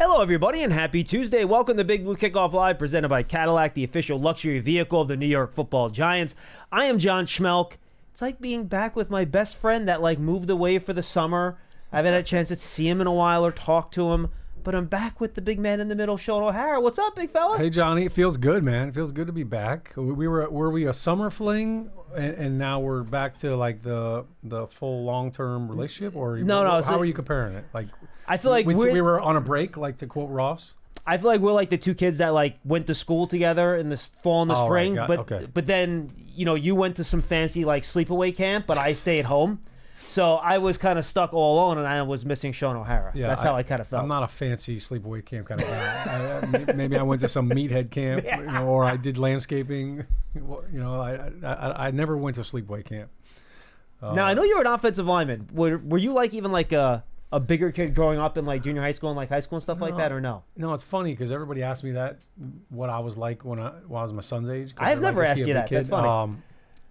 Hello, everybody, and happy Tuesday. Welcome to Big Blue Kickoff Live, presented by Cadillac, the official luxury vehicle of the New York Football Giants. I am John Schmelk. It's like being back with my best friend that moved away for the summer. I haven't had a chance to see him in a while or talk to him, but I'm back with the big man in the middle, Sean O'Hara. What's up, big fella? Hey, Johnny. It feels good, man. It feels good to be back. Were we a summer fling, and now we're back to the full long-term relationship, or no? How are you comparing it? I feel like we were on a break, to quote Ross. I feel like we're like the two kids that went to school together in the fall and the spring, right, okay. But then you went to some fancy sleepaway camp, but I stayed home, so I was kind of stuck all alone, and I was missing Sean O'Hara. Yeah, that's how I kind of felt. I'm not a fancy sleepaway camp kind of guy. Maybe I went to some meathead camp, or I did landscaping. I never went to sleepaway camp. Now I know you were an offensive lineman. Were you even a bigger kid growing up in junior high school and high school and stuff like that, or no? No, it's funny because everybody asked me that, what I was like when I was my son's age. I have never asked you that. That's funny.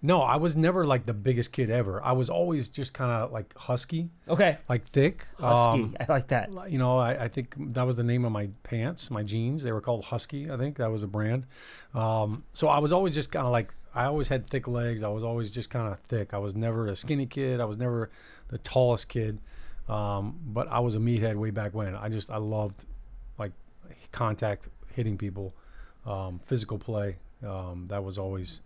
No, I was never the biggest kid ever. I was always just kind of husky. Okay. Thick. Husky. I like that. I think that was the name of my pants, my jeans. They were called Husky. I think that was a brand. So I was always just kind of I always had thick legs. I was always just kind of thick. I was never a skinny kid. I was never the tallest kid. But I was a meathead way back when. I loved contact, hitting people, physical play. That was always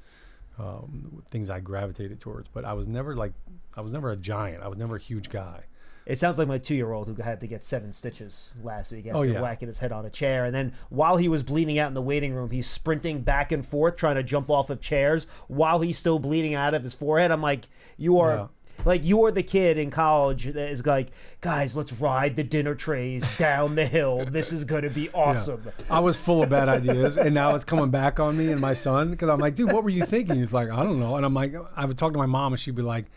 things I gravitated towards. But I was never a giant. I was never a huge guy. It sounds like my 2-year-old who had to get 7 stitches last week after whacking his head on a chair. And then while he was bleeding out in the waiting room, he's sprinting back and forth trying to jump off of chairs while he's still bleeding out of his forehead. I'm like, you are the kid in college that is guys, let's ride the dinner trays down the hill. This is going to be awesome. Yeah. I was full of bad ideas, and now it's coming back on me and my son because I'm like, dude, what were you thinking? He's like, I don't know. And I'm like, I would talk to my mom, and she'd be like,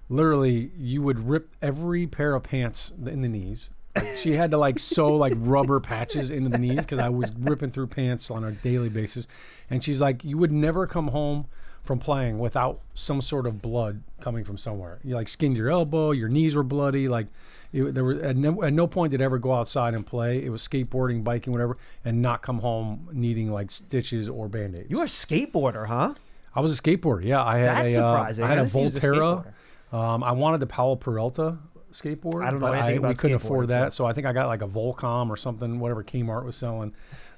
literally, you would rip every pair of pants in the knees. She had to sew rubber patches into the knees because I was ripping through pants on a daily basis. And she's like, you would never come home from playing without some sort of blood coming from somewhere. You skinned your elbow, your knees were bloody. There were at no point did ever go outside and play. It was skateboarding, biking, whatever, and not come home needing stitches or band-aids. You were a skateboarder, huh? I was a skateboarder. Yeah, That's surprising. I had a Volterra. I wanted the Powell Peralta skateboard. I don't know anything about we couldn't afford that, so I think I got a Volcom or something, whatever Kmart was selling.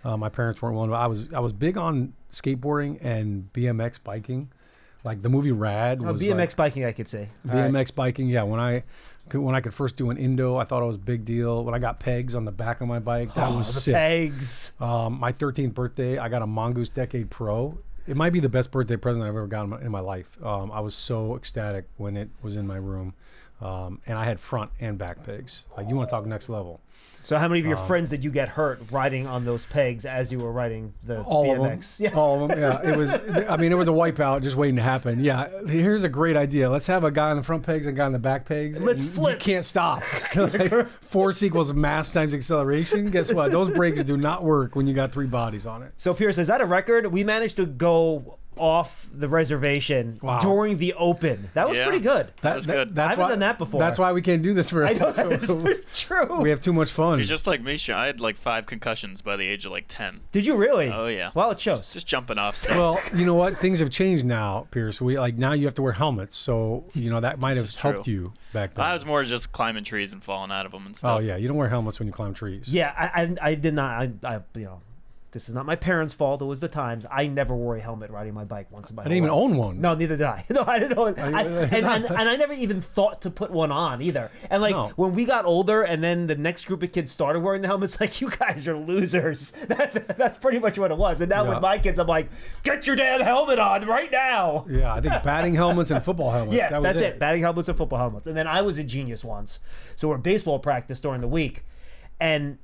My parents weren't willing. But I was big on skateboarding and BMX biking. The movie Rad was BMX biking, I could say. BMX biking, yeah. When I could first do an Indo, I thought it was a big deal. When I got pegs on the back of my bike, that was sick. Pegs. My 13th birthday, I got a Mongoose Decade Pro. It might be the best birthday present I've ever gotten in my life. I was so ecstatic when it was in my room. And I had front and back pegs. You want to talk next level. So how many of your friends did you get hurt riding on those pegs as you were riding the all BMX? Of them. All of them, yeah. It was a wipeout just waiting to happen. Yeah, here's a great idea. Let's have a guy on the front pegs and a guy on the back pegs. Let's flip. You can't stop. Force equals mass times acceleration. Guess what? Those brakes do not work when you got 3 bodies on it. So, Pierce, is that a record? We managed to go off the reservation during the open. That was pretty good. That was good. I haven't done that before. That's why we can't do this for. I know, that is pretty true. We have too much fun. You're just like me, Sean. I had 5 concussions by the age of 10. Did you really? Oh yeah. Well, it shows. Just jumping off stuff. Well, you know what? Things have changed now, Pierce. We now you have to wear helmets, so that might have helped you back then. I was more just climbing trees and falling out of them and stuff. Oh yeah, you don't wear helmets when you climb trees. Yeah, I did not. I this is not my parents' fault. It was the times. I never wore a helmet riding my bike once in my life. I didn't even own one. No, neither did I. No, I didn't own it. And I never even thought to put one on either. And when we got older and then the next group of kids started wearing the helmets, you guys are losers. That's pretty much what it was. And now with my kids, I'm like, get your damn helmet on right now. Yeah, I think batting helmets and football helmets. Yeah, that's it. Batting helmets and football helmets. And then I was a genius once. So we're baseball practice during the week. And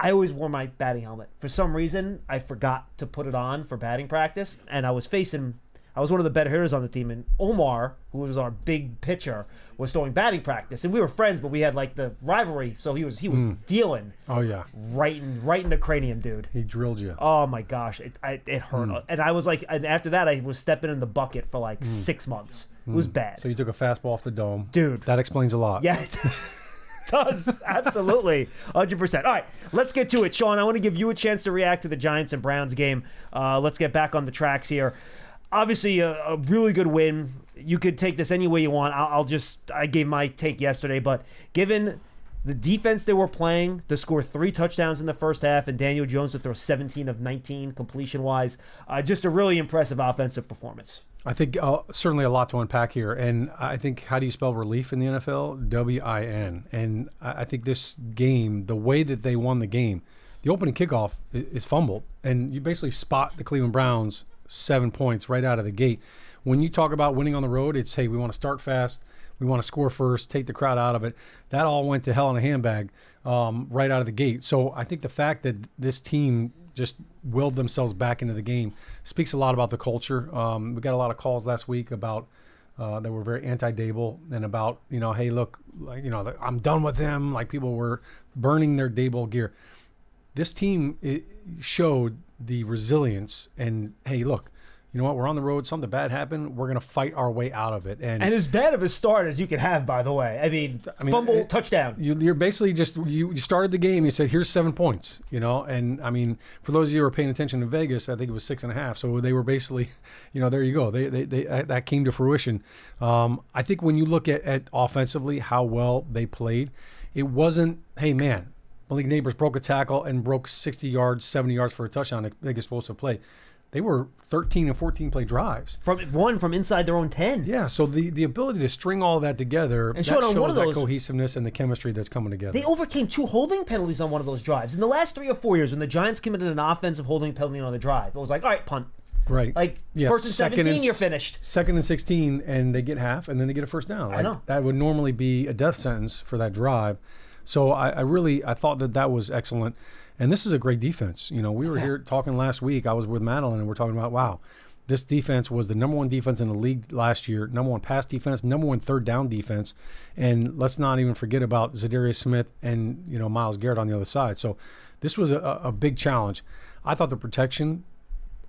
I always wore my batting helmet. For some reason, I forgot to put it on for batting practice, and I was one of the better hitters on the team, and Omar, who was our big pitcher, was throwing batting practice, and we were friends, but we had the rivalry, so he was dealing. Oh yeah, right in the cranium, dude. He drilled you. Oh my gosh, it hurt, and I was and after that, I was stepping in the bucket for 6 months. It was bad. So you took a fastball off the dome, dude. That explains a lot. Yeah. does. Absolutely. 100%. All right, let's get to it. Sean, I want to give you a chance to react to the Giants and Browns game. Let's get back on the tracks here. Obviously, a really good win. You could take this any way you want. I gave my take yesterday, but given the defense they were playing to score 3 touchdowns in the first half and Daniel Jones to throw 17 of 19 completion-wise, just a really impressive offensive performance. I think certainly a lot to unpack here. And I think, how do you spell relief in the NFL? W-I-N. And I think this game, the way that they won the game, the opening kickoff is fumbled. And you basically spot the Cleveland Browns 7 points right out of the gate. When you talk about winning on the road, it's, hey, we want to start fast. We want to score first, take the crowd out of it. That all went to hell in a handbag right out of the gate. So I think the fact that this team just willed themselves back into the game speaks a lot about the culture. We got a lot of calls last week about that were very anti-Dable and about, hey, look, I'm done with them. Like, people were burning their Dable gear. This team showed the resilience and, hey, look, you know what? We're on the road. Something bad happened. We're going to fight our way out of it. And as bad of a start as you could have, by the way. I mean fumble, touchdown. You're basically just, you started the game. You said, here's 7 points, And, I mean, for those of you who are paying attention to Vegas, I think it was 6.5. So they were basically, there you go. They that came to fruition. I think when you look at offensively how well they played, it wasn't, hey, man, Malik Neighbors broke a tackle and broke 60 yards, 70 yards for a touchdown that they're supposed to play. They were 13 and 14 play drives. From inside their own 10. Yeah, so the ability to string all that together, and shows that cohesiveness and the chemistry that's coming together. They overcame 2 holding penalties on one of those drives. In the last 3 or 4 years, when the Giants committed an offensive holding penalty on the drive, it was like, all right, punt. Right. Like, first and 17, you're finished. Second and 16, and they get half, and then they get a first down. I know. That would normally be a death sentence for that drive. So I thought that was excellent. And this is a great defense. We were here talking last week. I was with Madeline, and we're talking about, wow, this defense was the number 1 defense in the league last year, number 1 pass defense, number 1 third down defense. And let's not even forget about Zadarius Smith and, Myles Garrett on the other side. So this was a big challenge. I thought the protection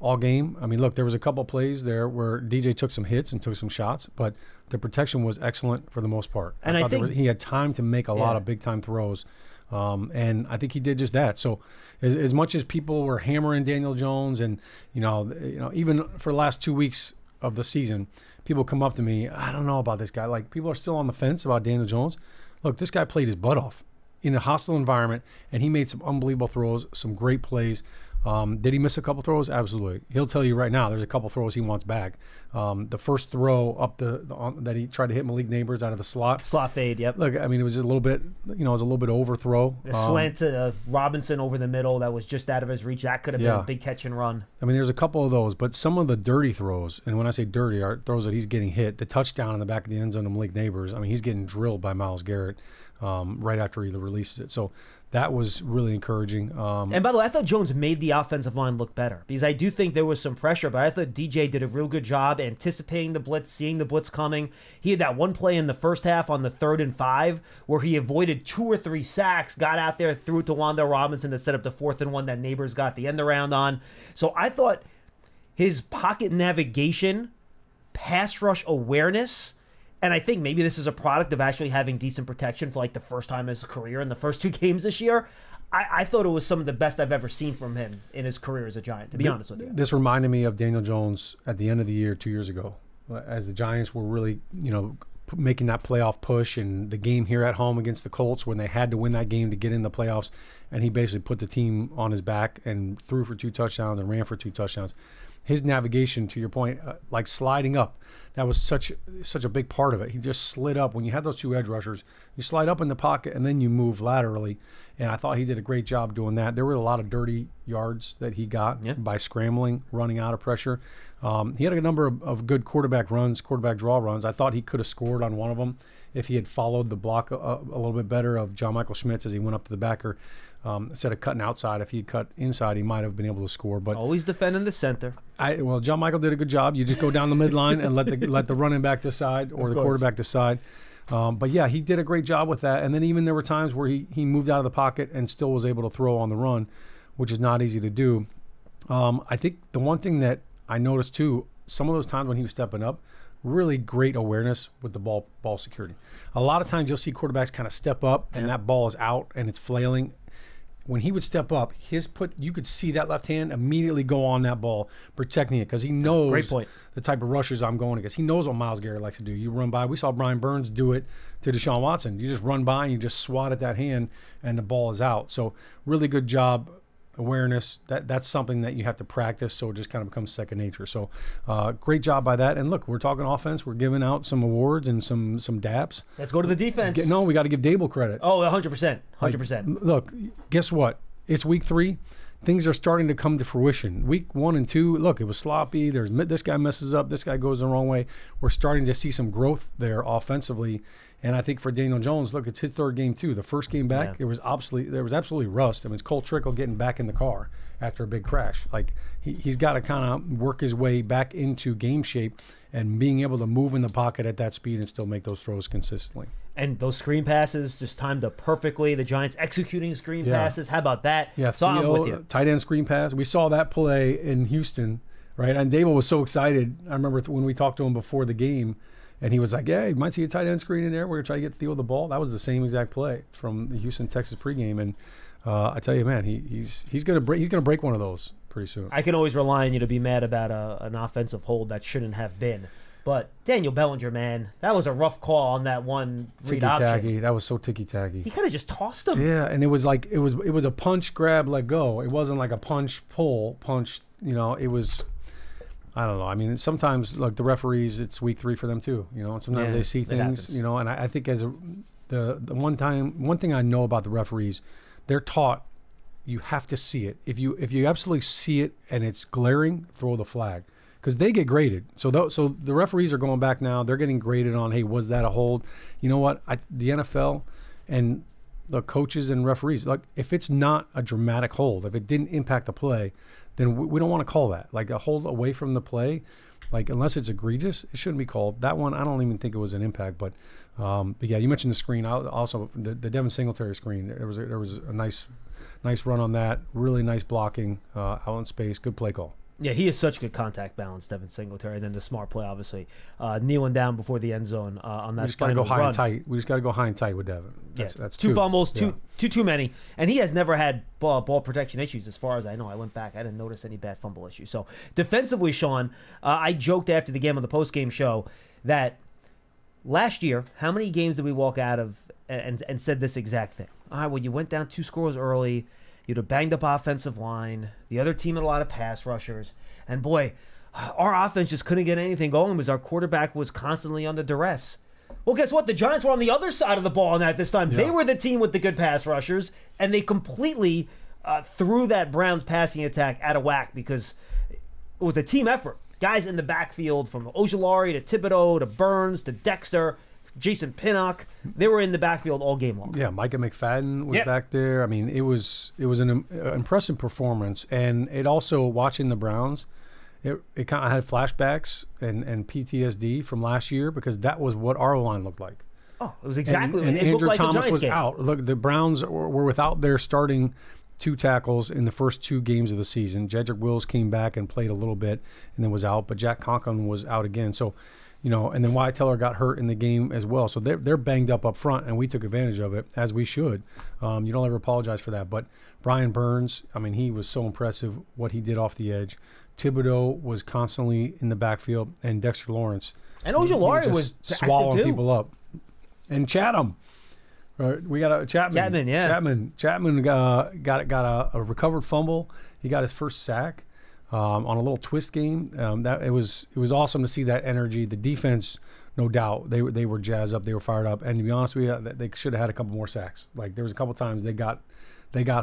all game, I mean, look, there was a couple plays there where DJ took some hits and took some shots, but the protection was excellent for the most part. And I think he had time to make a lot of big-time throws. And I think he did just that. So as much as people were hammering Daniel Jones and, even for the last 2 weeks of the season, people come up to me, I don't know about this guy. Like, people are still on the fence about Daniel Jones. Look, this guy played his butt off in a hostile environment, and he made some unbelievable throws, some great plays. Did he miss a couple throws? Absolutely. He'll tell you right now there's a couple throws he wants back. The first throw up that he tried to hit Malik Neighbors out of the slot. Slot fade, yep. Look, I mean, it was just a little bit, it was a little bit overthrow. A slant to Robinson over the middle that was just out of his reach. That could have been a big catch and run. I mean, there's a couple of those, but some of the dirty throws, and when I say dirty, are throws that he's getting hit. The touchdown in the back of the end zone to Malik Neighbors, I mean, he's getting drilled by Myles Garrett right after he releases it. So that was really encouraging. And by the way, I thought Jones made the offensive line look better because I do think there was some pressure, but I thought DJ did a real good job anticipating the blitz, seeing the blitz coming. He had that one play in the first half on the 3rd and 5 where he avoided 2 or 3 sacks, got out there, threw it to Wan'Dale Robinson to set up the 4th and 1 that Neighbors got the end around on. So I thought his pocket navigation, pass rush awareness, and I think maybe this is a product of actually having decent protection for like the first time in his career in the first 2 games this year. I thought it was some of the best I've ever seen from him in his career as a Giant, to be honest with you. This reminded me of Daniel Jones at the end of the year 2 years ago, as the Giants were really, making that playoff push, and the game here at home against the Colts when they had to win that game to get in the playoffs, and he basically put the team on his back and threw for 2 touchdowns and ran for 2 touchdowns. His navigation, to your point, like sliding up, that was such a big part of it. He just slid up. When you have those 2 edge rushers, you slide up in the pocket and then you move laterally. And I thought he did a great job doing that. There were a lot of dirty yards that he got by scrambling, running out of pressure. He had a number of good quarterback draw runs. I thought he could have scored on one of them if he had followed the block a little bit better of John Michael Schmitz as he went up to the backer. Instead of cutting outside, if he had cut inside, he might have been able to score. But always defending the center. John Michael did a good job. You just go down the midline and let the running back decide or the quarterback decide. But yeah, he did a great job with that. And then even there were times where he moved out of the pocket and still was able to throw on the run, which is not easy to do. I think the one thing that I noticed too, some of those times when he was stepping up, really great awareness with the ball security. A lot of times you'll see quarterbacks kind of step up and that ball is out and it's flailing. When he would step up, you could see that left hand immediately go on that ball, protecting it, because he knows Great point. the type of rushers I'm going against. He knows what Myles Garrett likes to do. You run by. We saw Brian Burns do it to Deshaun Watson. You just run by and you just swat at that hand, and the ball is out. So really good job. Awareness, that's something that you have to practice, so it just kind of becomes second nature. So great job by that. And look, we're talking offense. We're giving out some awards and some daps. Let's go to the defense. No, we got to give Dable credit. Oh, 100%. 100%. Look, guess what? It's week 3. Things are starting to come to fruition. Week 1 and 2, look, it was sloppy. This guy messes up. This guy goes the wrong way. We're starting to see some growth there offensively. And I think for Daniel Jones, look, it's his 3rd game too. The first game back, there was absolutely rust. I mean, it's Cole Trickle getting back in the car after a big crash. Like he's got to kind of work his way back into game shape and being able to move in the pocket at that speed and still make those throws consistently. And those screen passes just timed up perfectly. The Giants executing screen passes. How about that? Yeah, so I'm with you. Tight end screen pass. We saw that play in Houston, right? And Dable was so excited. I remember when we talked to him before the game, and he was like, yeah, you might see a tight end screen in there. We're going to try to get Theo the ball. That was the same exact play from the Houston-Texas pregame. And I tell you, man, he's going to break one of those pretty soon. I can always rely on you to be mad about an offensive hold that shouldn't have been. But Daniel Bellinger, man, that was a rough call on that one read option. That was so ticky-tacky. He could have just tossed him. Yeah, and it was a punch, grab, let go. It wasn't like a punch, pull, punch. It was... I don't know. I mean, sometimes, look, the referees, it's week 3 for them too. And sometimes they see things. And I think the one thing I know about the referees, they're taught you have to see it. If you absolutely see it and it's glaring, throw the flag, because they get graded. So the referees are going back now. They're getting graded on, hey, was that a hold? You know what? The NFL and the coaches and referees, like, if it's not a dramatic hold, if it didn't impact the play, then we don't want to call that. Like a hold away from the play, like unless it's egregious, it shouldn't be called. That one, I don't even think it was an impact. But yeah, you mentioned the screen. Also, the Devin Singletary screen. There was a nice run on that. Really nice blocking out in space. Good play call. Yeah, he is such good contact balance, Devin Singletary. And then the smart play, obviously, kneeling down before the end zone on that. We just got to go high and tight. We just got to go high and tight with Devin. That's 2 fumbles, too many, and he has never had ball protection issues, as far as I know. I went back, I didn't notice any bad fumble issues. So defensively, Sean, I joked after the game on the post-game show that last year, how many games did we walk out of and said this exact thing? All right, well, you went down 2 scores early. You had a banged-up offensive line. The other team had a lot of pass rushers. And, boy, our offense just couldn't get anything going because our quarterback was constantly under duress. Well, guess what? The Giants were on the other side of the ball on that this time. Yeah. They were the team with the good pass rushers, and they completely threw that Browns passing attack out of whack because it was a team effort. Guys in the backfield from Ojulari to Thibodeau to Burns to Dexter, Jason Pinnock, they were in the backfield all game long. Yeah, Micah McFadden was back there. I mean, it was an impressive performance, and it also, watching the Browns, it kind of had flashbacks and PTSD from last year because that was what our line looked like. Oh, it was exactly. And it Andrew looked like Thomas the Giants was game. out. Look, the Browns were without their starting 2 tackles in the first 2 games of the season. Jedrick Wills came back and played a little bit and then was out, but Jack Conklin was out again. So, and then Wyatt Teller got hurt in the game as well. So they're banged up front, and we took advantage of it, as we should. You don't ever apologize for that. But Brian Burns, I mean, he was so impressive what he did off the edge. Thibodeau was constantly in the backfield, and Dexter Lawrence. And Ojulari was swallowing people up. And Chatham. We got a Chapman. Chapman got a recovered fumble. He got his first sack on a little twist game. It was awesome to see that energy. The defense, no doubt, they were jazzed up. They were fired up. And to be honest with you, they should have had a couple more sacks. Like there was a couple times they got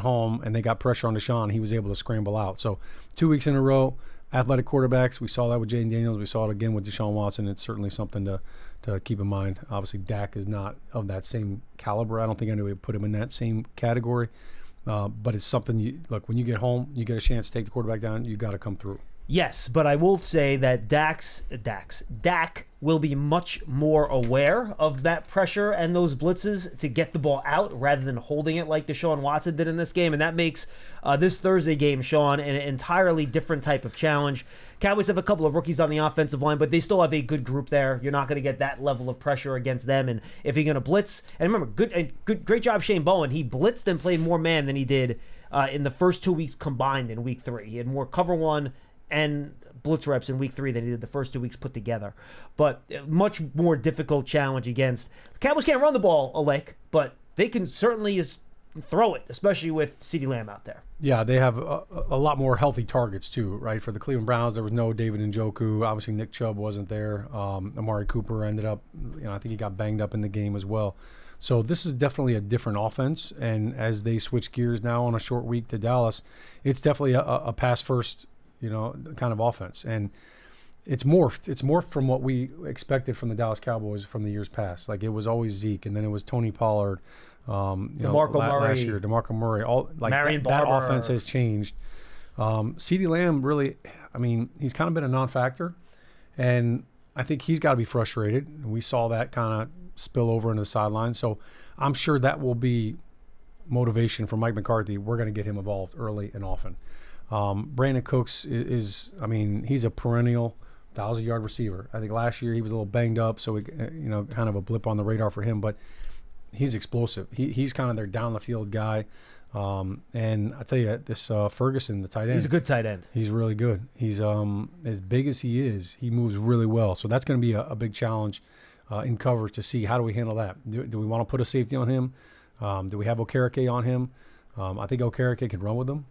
home and they got pressure on Deshaun. He was able to scramble out. So 2 weeks in a row, athletic quarterbacks. We saw that with Jaden Daniels. We saw it again with Deshaun Watson. It's certainly something to keep in mind. Obviously, Dak is not of that same caliber. I don't think anybody would put him in that same category. But it's something, look, when you get home, you get a chance to take the quarterback down, you got to come through. Yes, but I will say that Dak will be much more aware of that pressure and those blitzes to get the ball out rather than holding it like Deshaun Watson did in this game, and that makes this Thursday game, Sean, an entirely different type of challenge. Cowboys have a couple of rookies on the offensive line, but they still have a good group there. You're not going to get that level of pressure against them, and if you're going to blitz, and remember, great job Shane Bowen. He blitzed and played more man than he did in the first 2 weeks combined in Week 3. He had more cover one and blitz reps in Week 3 than he did the first 2 weeks put together. But much more difficult challenge against. The Cowboys can't run the ball a lick, but they can certainly throw it, especially with CeeDee Lamb out there. Yeah, they have a lot more healthy targets too, right? For the Cleveland Browns, there was no David Njoku. Obviously, Nick Chubb wasn't there. Amari Cooper ended up, I think he got banged up in the game as well. So this is definitely a different offense, and as they switch gears now on a short week to Dallas, it's definitely a pass first, kind of offense. And it's morphed. It's morphed from what we expected from the Dallas Cowboys from the years past. Like, it was always Zeke, and then it was Tony Pollard, DeMarco Murray, last year, DeMarco Murray. All like Marion that Barber. offense has changed. CeeDee Lamb really, he's kind of been a non-factor, and I think he's got to be frustrated. We saw that kind of spill over into the sideline. So I'm sure that will be motivation for Mike McCarthy. We're going to get him involved early and often. Brandon Cooks is he's a perennial 1,000-yard receiver. I think last year he was a little banged up, so kind of a blip on the radar for him. But he's explosive. He's kind of their down the field guy. And I tell you, this Ferguson, the tight end, he's a good tight end. He's really good. He's as big as he is, he moves really well. So that's going to be a big challenge in coverage to see how do we handle that. Do we want to put a safety on him? Do we have Okereke on him? I think Okereke can run with them.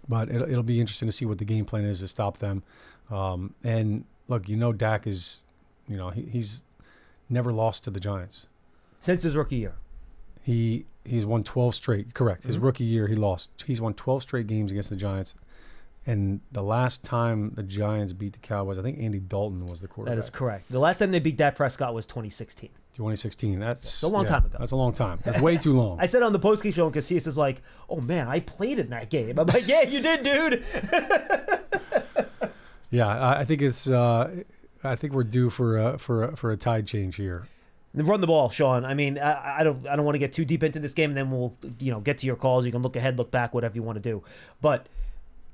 But it'll be interesting to see what the game plan is to stop them. And look, Dak is, he's never lost to the Giants since his rookie year. He's won 12 straight. Correct. His rookie year, he lost. He's won 12 straight games against the Giants. And the last time the Giants beat the Cowboys, I think Andy Dalton was the quarterback. That is correct. The last time they beat Dak Prescott was 2016. 2016. That's a long time ago. That's a long time. That's way too long. I said on the postgame show, and Casillas is like, "Oh man, I played in that game." I'm like, "Yeah, you did, dude." Yeah, I think it's. I think we're due for a tide change here. Run the ball, Sean. I mean, I don't want to get too deep into this game, and then we'll get to your calls. You can look ahead, look back, whatever you want to do. But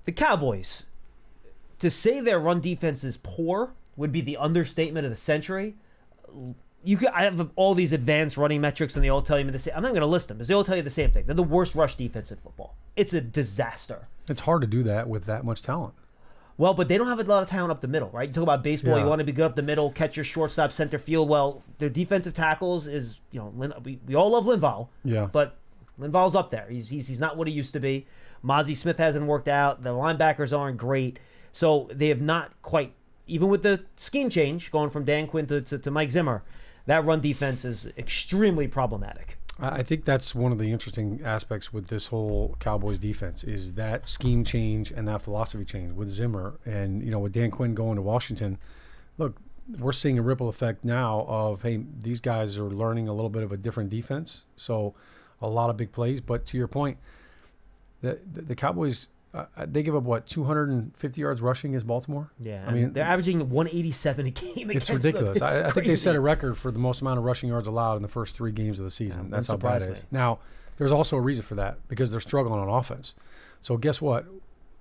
the Cowboys, to say their run defense is poor would be the understatement of the century. I have all these advanced running metrics, and they all tell you the same. I'm not going to list them, because they all tell you the same thing. They're the worst rush defense in football. It's a disaster. It's hard to do that with that much talent. Well, but they don't have a lot of talent up the middle, right? You talk about baseball, Yeah. You want to be good up the middle, catch your shortstop, center field. Well, their defensive tackles is, we all love Linval, Yeah. but Linval's up there. He's not what he used to be. Mozzie Smith hasn't worked out. The linebackers aren't great. So they have not quite, even with the scheme change, going from Dan Quinn to Mike Zimmer, that run defense is extremely problematic. I think that's one of the interesting aspects with this whole Cowboys defense is that scheme change and that philosophy change with Zimmer. And, with Dan Quinn going to Washington, look, we're seeing a ripple effect now of, hey, these guys are learning a little bit of a different defense. So a lot of big plays. But to your point, the Cowboys, they give up, 250 yards rushing against Baltimore? Yeah, I mean, they're averaging 187 a game against it's ridiculous. them. I think they crazy. set a record for the most amount of rushing yards allowed in the first 3 games of the season. Yeah, That's how bad it is. Now, there's also a reason for that, because they're struggling on offense. So guess what?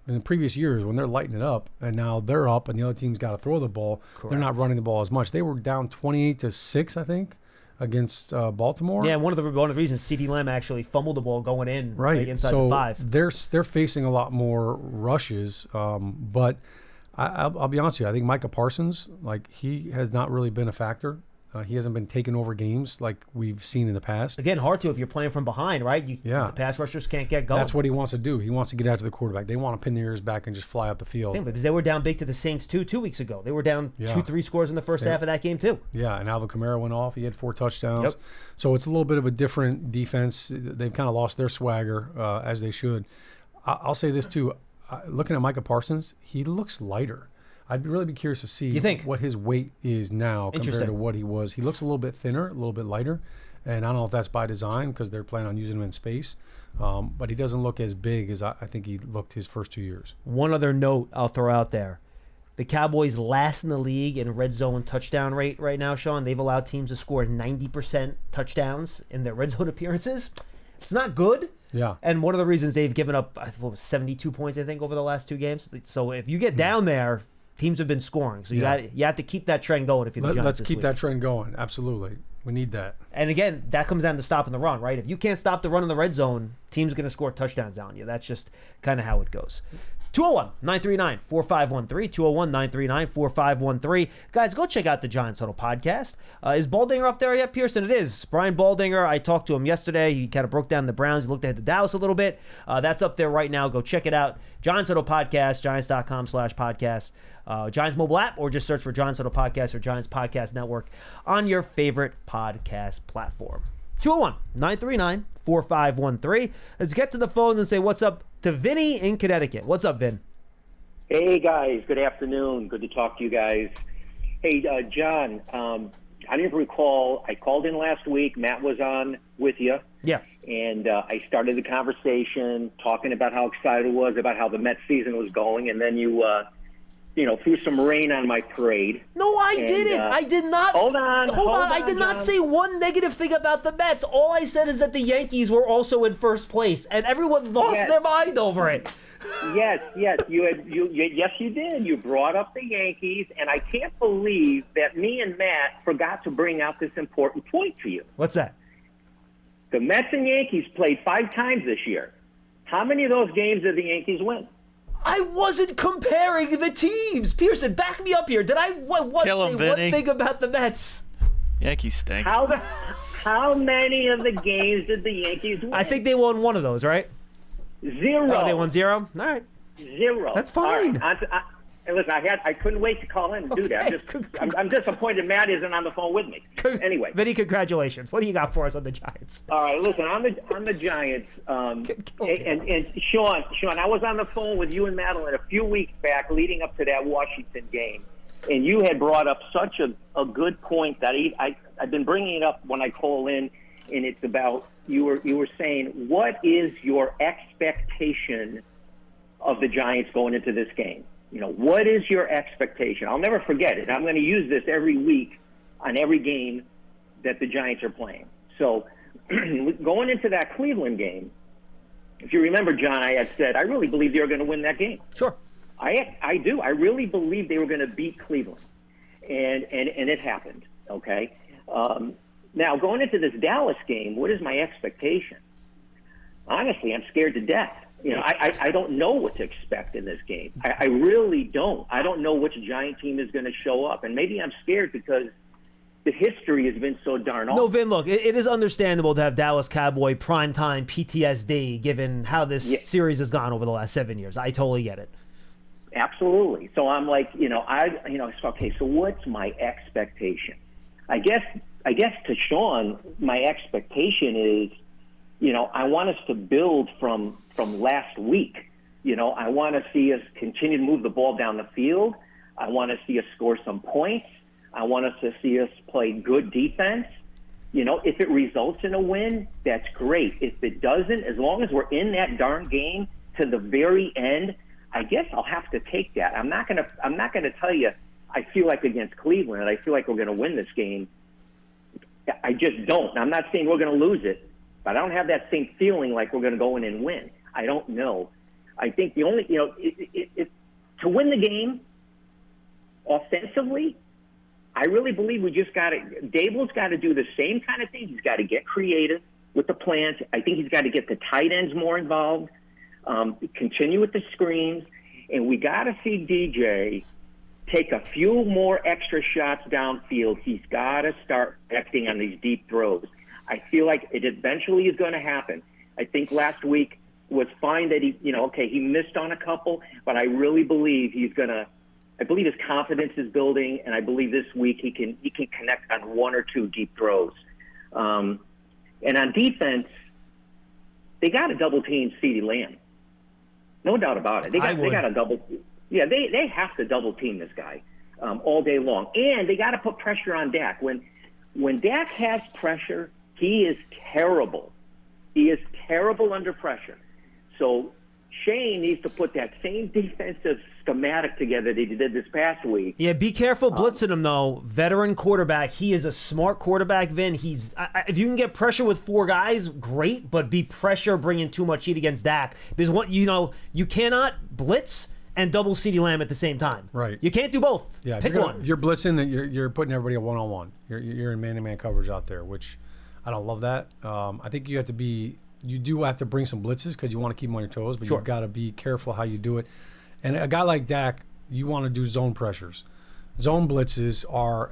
In the previous years, when they're lighting it up, and now they're up, and the other team's got to throw the ball, They're not running the ball as much. They were down 28-6, I think, against Baltimore. Yeah, one of the reasons CeeDee Lamb actually fumbled the ball going in Right. inside So the 5. they're facing a lot more rushes, but I'll be honest with you. I think Micah Parsons, he has not really been a factor. He hasn't been taking over games like we've seen in the past. Again, hard to if you're playing from behind, right? Yeah. The pass rushers can't get going. That's what he wants to do. He wants to get after the quarterback. They want to pin their ears back and just fly up the field. Yeah, because they were down big to the Saints 2 weeks ago. They were down Yeah. 2-3 scores in the first half of that game too. Yeah, and Alvin Kamara went off. He had 4 touchdowns. Yep. So it's a little bit of a different defense. They've kind of lost their swagger, as they should. I'll say this too. Looking at Micah Parsons, he looks lighter. I'd really be curious to see You think? what his weight is now compared Interesting. to what he was. He looks a little bit thinner, a little bit lighter. And I don't know if that's by design because they're planning on using him in space. But he doesn't look as big as I think he looked his first 2 years. One other note I'll throw out there. The Cowboys last in the league in red zone touchdown rate right now, Sean. They've allowed teams to score 90% touchdowns in their red zone appearances. It's not good. Yeah. And one of the reasons they've given up, 72 points, I think, over the last 2 games. So if you get down there, teams have been scoring. So you have to keep that trend going if you're the Giants. Let's keep that trend going. Absolutely. We need that. And again, that comes down to stopping the run, right? If you can't stop the run in the red zone, teams are going to score touchdowns on you. That's just kind of how it goes. 201-939-4513, 201-939-4513. Guys, go check out the Giants Huddle podcast. Is Baldinger up there yet, Pearson? It is. Brian Baldinger, I talked to him yesterday. He kind of broke down the Browns. He looked ahead to Dallas a little bit. That's up there right now. Go check it out. Giants Huddle podcast, giants.com/podcast. Giants mobile app, or just search for Giants Huddle podcast or Giants Podcast Network on your favorite podcast platform. 201-939-4513. Let's get to the phone and say what's up to Vinny in Connecticut. What's up, Vin? Hey, guys. Good afternoon. Good to talk to you guys. Hey, John, I didn't recall. I called in last week. Matt was on with you. Yeah. And I started the conversation talking about how excited I was about how the Mets season was going. And then you threw some rain on my parade. No, I didn't. I did not. Hold on. I did not say one negative thing about the Mets. All I said is that the Yankees were also in first place, and everyone lost their mind over it. Yes, yes, yes, you did. You brought up the Yankees, and I can't believe that me and Matt forgot to bring out this important point to you. What's that? The Mets and Yankees played 5 times this year. How many of those games did the Yankees win? I wasn't comparing the teams. Pearson, back me up here. Did I say one thing about the Mets? Yankees stink. How many of the games did the Yankees win? I think they won one of those, right? 0. Oh, they won 0? All right. 0. That's fine. Right. Listen, I couldn't wait to call in and do that. I'm disappointed Matt isn't on the phone with me. Anyway. Vinny, congratulations. What do you got for us on the Giants? All right, listen, on the Giants, and Sean, I was on the phone with you and Madeline a few weeks back leading up to that Washington game, and you had brought up such a good point that I've been bringing it up when I call in, and it's about you were saying, what is your expectation of the Giants going into this game? What is your expectation? I'll never forget it. I'm going to use this every week on every game that the Giants are playing. So going into that Cleveland game, if you remember, John, I had said I really believe they were going to win that game. Sure. I do. I really believe they were going to beat Cleveland, and it happened. Okay. Now going into this Dallas game, what is my expectation? Honestly, I'm scared to death. I don't know what to expect in this game. I really don't. I don't know which Giant team is going to show up. And maybe I'm scared because the history has been so darn awful. No, Vin, look, it is understandable to have Dallas Cowboy primetime PTSD given how this series has gone over the last 7 years. I totally get it. Absolutely. So I'm like, okay, so what's my expectation? I guess to Sean, my expectation is, I want us to build from last week. I want to see us continue to move the ball down the field. I want to see us score some points. I want us to see us play good defense. If it results in a win, that's great. If it doesn't, as long as we're in that darn game to the very end, I guess I'll have to take that. I'm not gonna tell you I feel like against Cleveland and I feel like we're going to win this game. I just don't. I'm not saying we're going to lose it, but I don't have that same feeling like we're going to go in and win. I don't know. I think the only, to win the game offensively, I really believe we just got to, Dable's got to do the same kind of thing. He's got to get creative with the plans. I think he's got to get the tight ends more involved, continue with the screens, and we got to see DJ take a few more extra shots downfield. He's got to start acting on these deep throws. I feel like it eventually is going to happen. I think last week was fine that he missed on a couple, but I really believe I believe his confidence is building, and I believe this week he can connect on 1 or 2 deep throws. And on defense, they got to double team CeeDee Lamb. No doubt about it. They got to double. Yeah, they have to double team this guy all day long, and they got to put pressure on Dak. When Dak has pressure, he is terrible. He is terrible under pressure. So Shane needs to put that same defensive schematic together that he did this past week. Yeah, be careful blitzing him, though. Veteran quarterback. He is a smart quarterback, Vin. If you can get pressure with 4 guys, great, but be pressure bringing too much heat against Dak. Because, you cannot blitz and double CeeDee Lamb at the same time. Right. You can't do both. Yeah, Pick one. If you're blitzing, you're putting everybody a one-on-one. You're in man-to-man coverage out there, which I don't love that. I think you do have to bring some blitzes because you want to keep them on your toes, but Sure. you've got to be careful how you do it. And a guy like Dak, you want to do zone pressures. Zone blitzes are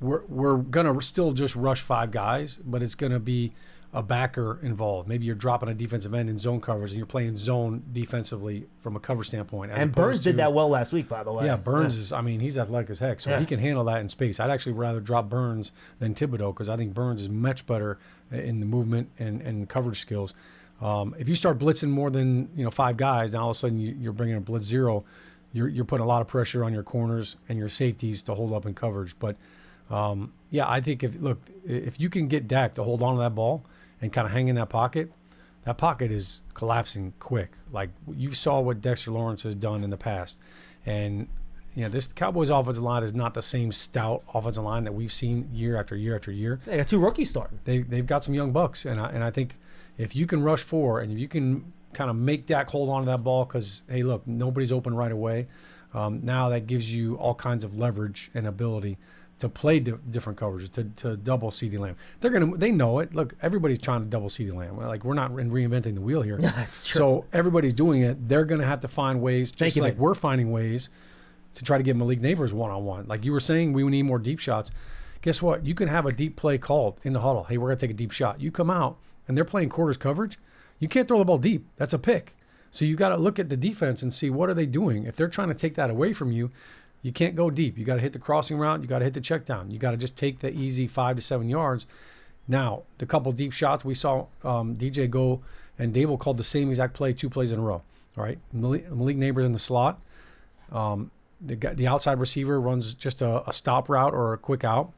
we're gonna still just rush 5 guys, but it's gonna be a backer involved. Maybe you're dropping a defensive end in zone coverage and you're playing zone defensively from a cover standpoint. And Burns did that well last week, by the way. Yeah, Burns is, he's athletic as heck, so he can handle that in space. I'd actually rather drop Burns than Thibodeau because I think Burns is much better in the movement and coverage skills. If you start blitzing more than 5 guys, now all of a sudden you're bringing a blitz 0. You're putting a lot of pressure on your corners and your safeties to hold up in coverage. But I think if you can get Dak to hold on to that ball and kind of hang in that pocket is collapsing quick. Like you saw what Dexter Lawrence has done in the past, and this Cowboys offensive line is not the same stout offensive line that we've seen year after year after year. They got 2 rookies starting. They've got some young bucks, and I think if you can rush 4 and if you can kind of make Dak hold on to that ball, because hey, look, nobody's open right away. Now that gives you all kinds of leverage and ability to play different coverages, to double CeeDee Lamb. They know it. Look, everybody's trying to double CeeDee Lamb. Like we're not reinventing the wheel here. That's true. So everybody's doing it. They're going to have to find ways, just like we're finding ways to try to get Malik Neighbors one-on-one. Like you were saying, we need more deep shots. Guess what? You can have a deep play called in the huddle. Hey, we're going to take a deep shot. You come out and they're playing quarters coverage. You can't throw the ball deep. That's a pick. So you got to look at the defense and see what are they doing. If they're trying to take that away from you, you can't go deep. You got to hit the crossing route. You got to hit the check down. You got to just take the easy 5 to 7 yards. Now, the couple deep shots we saw DJ go and Dable called the same exact play 2 plays in a row. All right, Malik Neighbors in the slot. The outside receiver runs just a stop route or a quick out,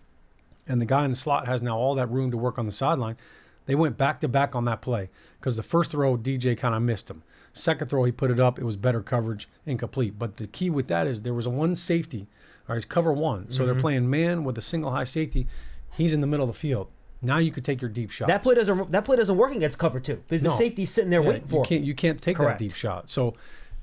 and the guy in the slot has now all that room to work on the sideline. They went back to back on that play because the first throw DJ kind of missed him. Second throw, he put it up. It was better coverage, incomplete. But the key with that is there was a 1 safety. All right, it's cover 1. So they're playing man with a single high safety. He's in the middle of the field. Now you could take your deep shots. That play doesn't work against cover 2 because the safety's sitting there waiting for you can't take that deep shot. So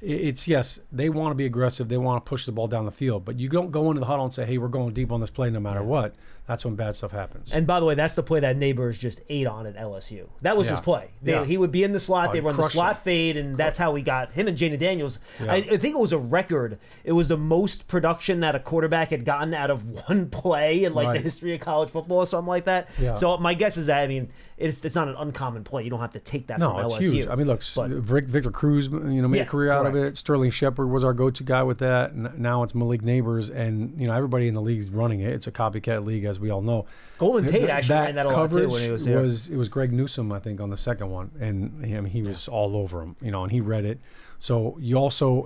it's they want to be aggressive. They want to push the ball down the field. But you don't go into the huddle and say, hey, we're going deep on this play no matter what. That's when bad stuff happens. And by the way, that's the play that Neighbors just ate on at LSU. That was his play. He would be in the slot. They run the slot fade, and that's how we got him and Jaden Daniels. Yeah. I think it was a record. It was the most production that a quarterback had gotten out of one play in the history of college football or something like that. Yeah. So my guess is that, it's not an uncommon play. You don't have to take that from LSU. No, it's huge. Look, Victor Cruz, made a career out of it. Sterling Shepard was our go-to guy with that. And now it's Malik Neighbors, and everybody in the league is running it. It's a copycat league, as we all know. Golden Tate actually ran that a lot too when he was here. It was Greg Newsome, I think, on the second one, and he was all over him, and he read it. So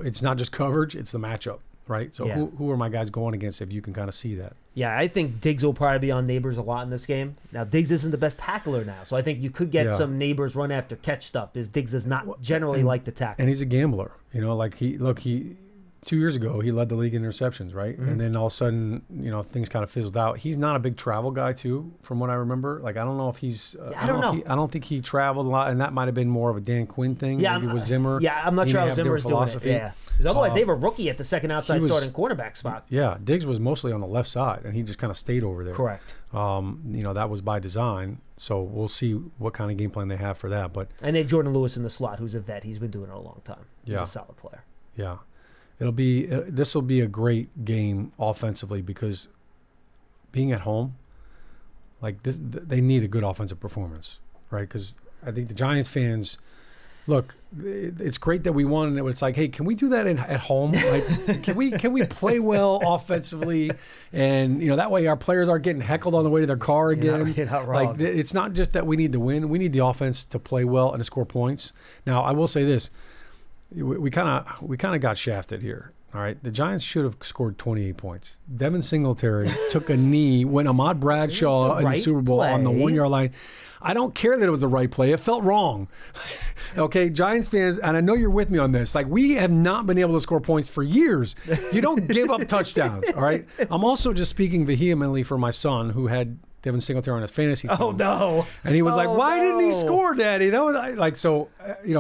it's not just coverage; it's the matchup, right? So who are my guys going against if you can kind of see that? Yeah, I think Diggs will probably be on Neighbors a lot in this game. Now, Diggs isn't the best tackler now, so I think you could get some Neighbors run after catch stuff because Diggs does not generally like to tackle. And he's a gambler, he 2 years ago, he led the league in interceptions, right? Mm-hmm. And then all of a sudden, things kind of fizzled out. He's not a big travel guy, too, from what I remember. I don't know if he's... I don't know. I don't think he traveled a lot, and that might have been more of a Dan Quinn thing. Yeah, maybe with Zimmer. Yeah, I'm not sure how Zimmer's doing it. Yeah. Because otherwise, they have a rookie at the second outside starting cornerback spot. Yeah, Diggs was mostly on the left side, and he just kind of stayed over there. Correct. That was by design, so we'll see what kind of game plan they have for that. And they have Jordan Lewis in the slot, who's a vet. He's been doing it a long time. He's a solid player. Yeah. This will be a great game offensively because being at home, they need a good offensive performance, right? Because I think the Giants fans, look, it's great that we won, and it's like, hey, can we do that at home? Can we play well offensively, and that way our players aren't getting heckled on the way to their car again. You're not wrong. It's not just that we need to win; we need the offense to play well and to score points. Now, I will say this. We kind of got shafted here. All right, the Giants should have scored 28 points. Devin Singletary took a knee when Ahmad Bradshaw in the right Super Bowl on the play. 1 yard line. I don't care that it was the right play. It felt wrong. Okay, Giants fans, and I know you're with me on this. Like, we have not been able to score points for years. You don't give up touchdowns, all right? I'm also just speaking vehemently for my son who had Devin Singletary on his fantasy team. Oh no! And he was like, "Why didn't he no. score, Daddy?" That was like so.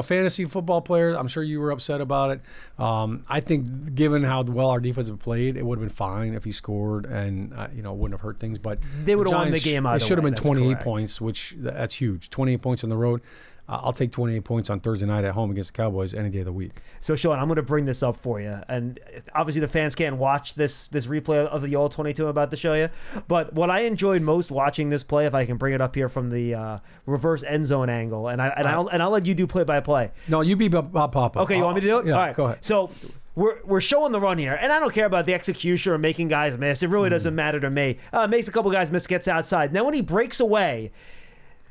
Fantasy football players. I'm sure you were upset about it. I think, given how well our defense have played, it would have been fine if he scored, and wouldn't have hurt things. But They would have won the Giants, game either It should have way, been that's 28 correct. points, which that's huge. 28 points on the road. I'll take 28 points on Thursday night at home against the Cowboys any day of the week. So, Sean, I'm going to bring this up for you. And obviously the fans can't watch this replay of the All 22 I'm about to show you. But what I enjoyed most watching this play, if I can bring it up here from the reverse end zone angle, and I'll let you do play-by-play. No, you be Bob Papa. Okay, you want me to do it? Yeah, All right. go ahead. So we're showing the run here, and I don't care about the execution or making guys miss. It really doesn't matter to me. Makes a couple guys miss, gets outside. Now when he breaks away,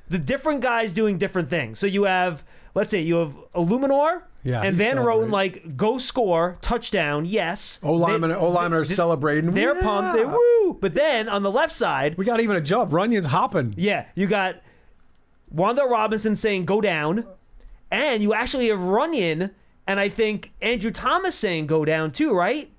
the different guys doing different things. So you have, let's say, you have Illuminor and Van Roten, like, go score, touchdown, yes. O-linemen are celebrating. They're Yeah. pumped. They woo. But then on the left side, We got even a jump. Runyon's hopping. yeah, you got Wanda Robinson saying go down, and you actually have Runyon and I think Andrew Thomas saying go down too, right?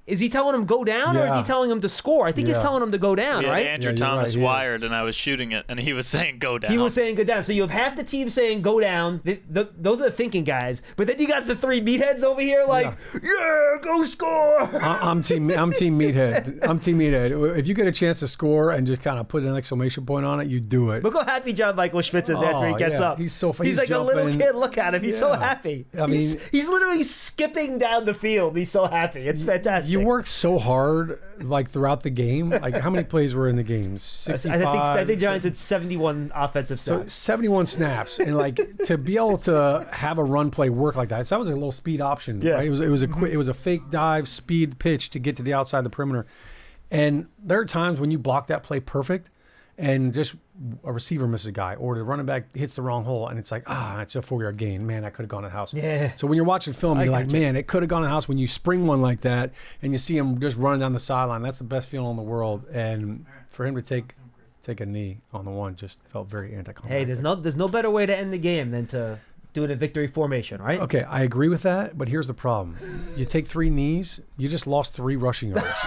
Is he telling him go down or is Yeah. he telling him to score? I think he's Yeah. telling him to go down, Yeah, right? Andrew Yeah, you're Thomas right, he is. wired, and I was shooting it, and he was saying go down. He was saying go down. So you have half the team saying go down. Those are the thinking guys. But then you got the three meatheads over here like, yeah, go score. I'm team Meathead. I'm team Meathead. If you get a chance to score and just kind of put an exclamation point on it, you do it. Look how happy John Michael Schmitz is after he Oh, gets yeah. up. He's so funny. He's He's like a little jumping. kid. Look at him. He's so Yeah. happy. I mean- he's literally skipping down the field. He's so happy. It's fantastic. You work so hard, like throughout the game. Like how many plays were in the game? 65. I think Giants had 71 offensive So snaps. 71 snaps, and like to be able to have a run play work like that. So that was a little speed option. Yeah. Right? It was a quick, it was a fake dive speed pitch to get to the outside of the perimeter. And there are times when you block that play perfect, and just a receiver misses a guy, or the running back hits the wrong hole, and it's like, it's a 4-yard gain. Man, that could have gone to the house. Yeah. So when you're watching film, you're like, gotcha. man, it could have gone to the house. When you spring one like that, and you see him just running down the sideline, that's the best feeling in the world. And for him to take a knee on the one just felt very anticlimactic. Hey, there's no better way to end the game than to do it in victory formation, right? Okay, I agree with that, but here's the problem. You take 3 knees, you just lost 3 rushing yards.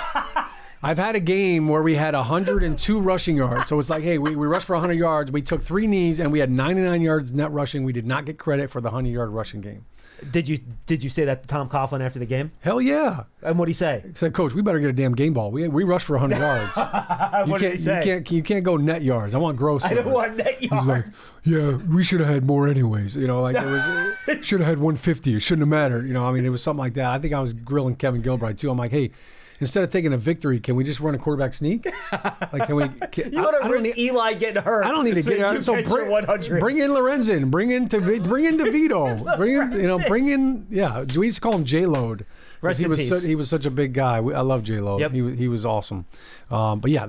I've had a game where we had 102 rushing yards. So it's like, hey, we rushed for 100 yards. We took 3 knees, and we had 99 yards net rushing. We did not get credit for the 100-yard rushing game. Did you say that to Tom Coughlin after the game? Hell yeah. And what'd he say? He said, Coach, we better get a damn game ball. We rushed for 100 yards. What did he say? You can't go net yards. I want gross I don't yards. want net He's like, yards. yeah, we should have had more anyways. You know, like it should have had 150. It shouldn't have mattered. You know, I mean, it was something like that. I think I was grilling Kevin Gilbride too. I'm like, hey, instead of taking a victory, can we just run a quarterback sneak? Like, can we? You want to risk Eli getting hurt? I don't need to get out. So bring 100. bring in Lorenzen. Bring in DeVito. Bring in. Yeah, we used to call him J-Load. Rest he in was peace. He was such a big guy. I love J-Lo. Yep. He was awesome. But yeah,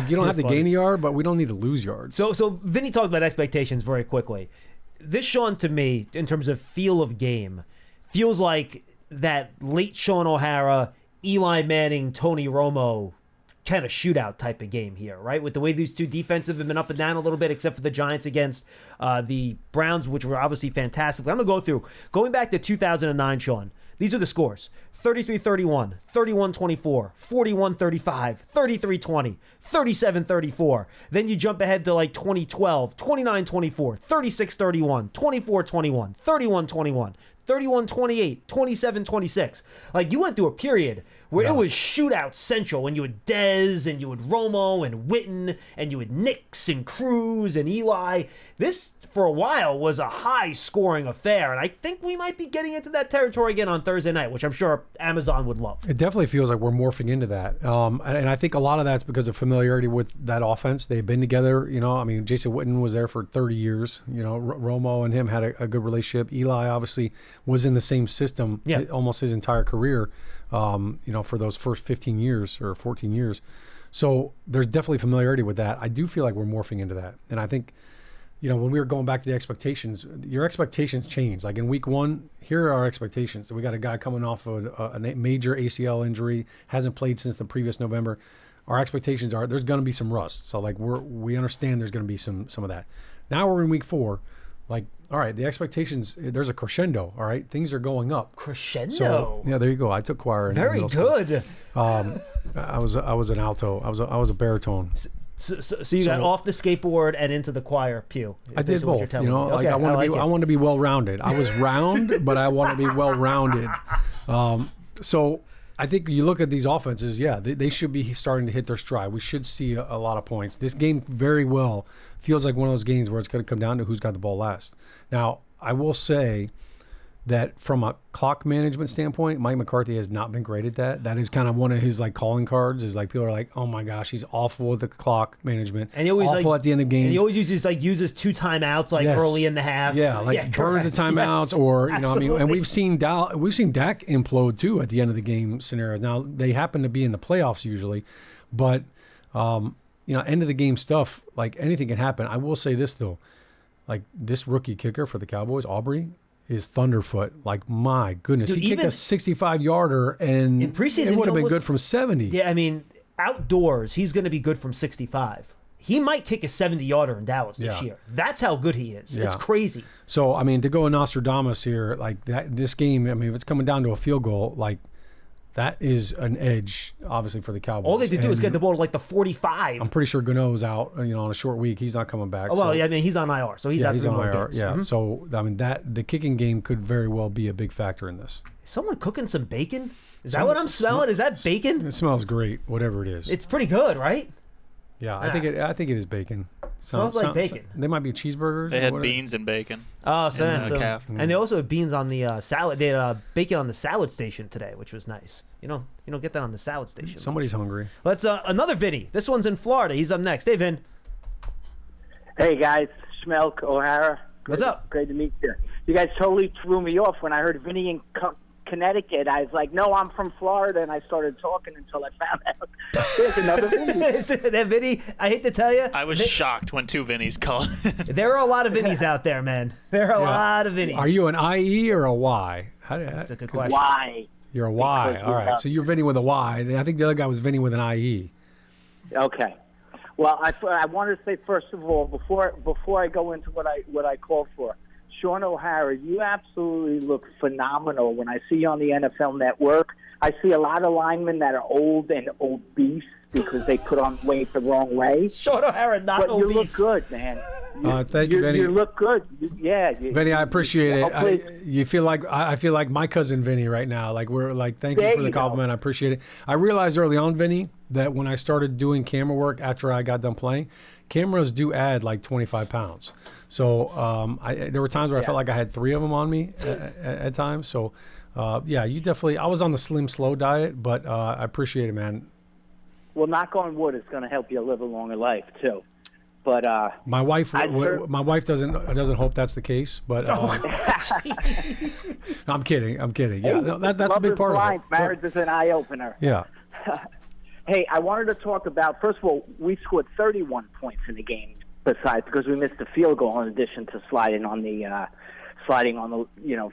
you don't have to gain a yard, but we don't need to lose yards. So Vinny talked about expectations very quickly. This Sean, to me, in terms of feel of game, feels like that late Sean O'Hara, Eli Manning, Tony Romo kind of shootout type of game here, right? With the way these two defensive have been up and down a little bit, except for the Giants against the Browns, which were obviously fantastic. But I'm going to go through. Going back to 2009, Sean, these are the scores. 33-31, 31-24, 41-35, 33-20, 37-34. Then you jump ahead to like 2012, 29-24, 36-31, 24-21, 31-21, 31-28, 27-26. Like, you went through a period where it was shootout central, and you had Dez, and you had Romo, and Witten, and you had Nix, and Cruz, and Eli. This, for a while, was a high-scoring affair, and I think we might be getting into that territory again on Thursday night, which I'm sure Amazon would love. It definitely feels like we're morphing into that. And I think a lot of that's because of familiarity with that offense. They've been together, you know. I mean, Jason Witten was there for 30 years. You know, Romo and him had a good relationship. Eli obviously was in the same system almost his entire career, you know, for those first 15 years or 14 years. So there's definitely familiarity with that. I do feel like we're morphing into that. And I think when we were going back to the expectations, your expectations change. Like in week 1, here are our expectations. We got a guy coming off of a major ACL injury, hasn't played since the previous November. Our expectations are there's going to be some rust. So like we understand there's going to be some of that. Now we're in week 4. Like, all right, the expectations, there's a crescendo, all right? Things are going up. Crescendo. So, yeah, there you go. I took choir in Very middle school. good. I was an alto. I was a baritone. So you got off the skateboard and into the choir pew. I did both. Okay, I want to be well-rounded. I was round, but I want to be well-rounded. So I think you look at these offenses, they should be starting to hit their stride. We should see a lot of points. This game very well feels like one of those games where it's going to come down to who's got the ball last. Now, I will say that from a clock management standpoint, Mike McCarthy has not been great at that. That is kind of one of his like calling cards. Is like people are like, oh my gosh, he's awful with the clock management. And he always awful at the end of games. And he always uses 2 timeouts early in the half. Yeah, burns the timeouts, or and we've seen Dak implode too at the end of the game scenario. Now they happen to be in the playoffs usually, but end of the game stuff, like anything can happen. I will say this though, like this rookie kicker for the Cowboys, Aubrey, is thunderfoot. Like, my goodness. Dude, he kicked a 65-yarder, and in preseason, it would have been good from 70. Yeah, I mean, outdoors, he's going to be good from 65. He might kick a 70-yarder in Dallas this year. That's how good he is. Yeah. It's crazy. So, I mean, to go in Nostradamus here, like this game, I mean, if it's coming down to a field goal, like, that is an edge, obviously, for the Cowboys. All they have to do is get the ball to like the 45. I'm pretty sure Gano's out, on a short week. He's not coming back. Oh, well, yeah, I mean, he's on IR, so he's out 3 more games. Yeah, so, I mean, the kicking game could very well be a big factor in this. Is someone cooking some bacon? Is that what I'm smelling? Is that bacon? It smells great, whatever it is. It's pretty good, right? Yeah, I think it is bacon. Smells like bacon. They might be cheeseburgers. They had beans and bacon. Oh, so calf. And they also had beans on the salad. They had bacon on the salad station today, which was nice. You don't get that on the salad station. Somebody's hungry. Let's another Vinny. This one's in Florida. He's up next. Hey, Vin. Hey guys, Schmelk O'Hara. What's up? Great to meet you. You guys totally threw me off when I heard Vinny in Connecticut. I was like, no, I'm from Florida, and I started talking until I found out there's another Vinny. Is that Vinny? I hate to tell you. I was shocked when 2 Vinnies called. There are a lot of Vinnies out there, man. There are a lot of Vinnies. Are you an IE or a Y? That's a good question. Y. You're a Y. All right. So you're Vinny with a Y. I think the other guy was Vinny with an IE. Okay. Well, I wanted to say first of all, before I go into what I called for, Sean O'Hara, you absolutely look phenomenal. When I see you on the NFL Network, I see a lot of linemen that are old and obese because they put on weight the wrong way. Sean O'Hara, not but obese. You look good, man. Thank you, Vinny. You look good. Vinny, I appreciate it. You feel like I feel like my cousin Vinny right now. Like we're like, thank you for the compliment. I appreciate it. I realized early on, Vinny, that when I started doing camera work after I got done playing, cameras do add like 25 pounds. So there were times where I felt like I had 3 of them on me at times. So you definitely. I was on the slim slow diet, but I appreciate it, man. Well, knock on wood, it's going to help you live a longer life too. But my wife doesn't hope that's the case. But no, I'm kidding. Yeah, no, that's a big part of it. Marriage is an eye opener. Yeah. Hey, I wanted to talk about, first of all, we scored 31 points in the game because we missed the field goal in addition to sliding on the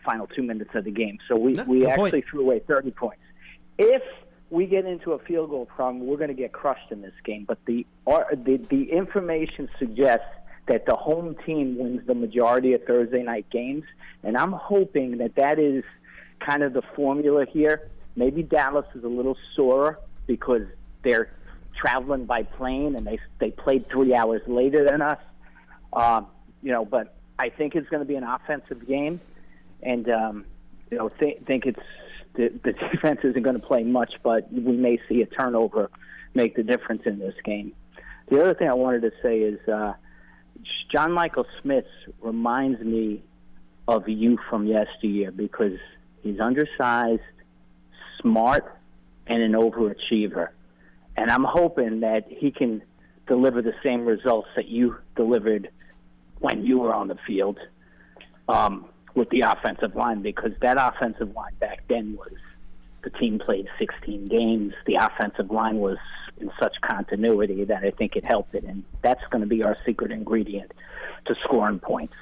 final 2 minutes of the game. So we actually threw away 30 points. If we get into a field goal problem, we're going to get crushed in this game. But the information suggests that the home team wins the majority of Thursday night games, and I'm hoping that is kind of the formula here. Maybe Dallas is a little sorer because they're traveling by plane and they played 3 hours later than us. But I think it's going to be an offensive game, and think it's the defense isn't going to play much, but we may see a turnover make the difference in this game. The other thing I wanted to say is John Michael Schmitz reminds me of you from yesteryear because he's undersized, smart, and an overachiever. And I'm hoping that he can deliver the same results that you delivered when you were on the field with the offensive line, because that offensive line back then was, the team played 16 games. The offensive line was in such continuity that I think it helped it, and that's going to be our secret ingredient to scoring points.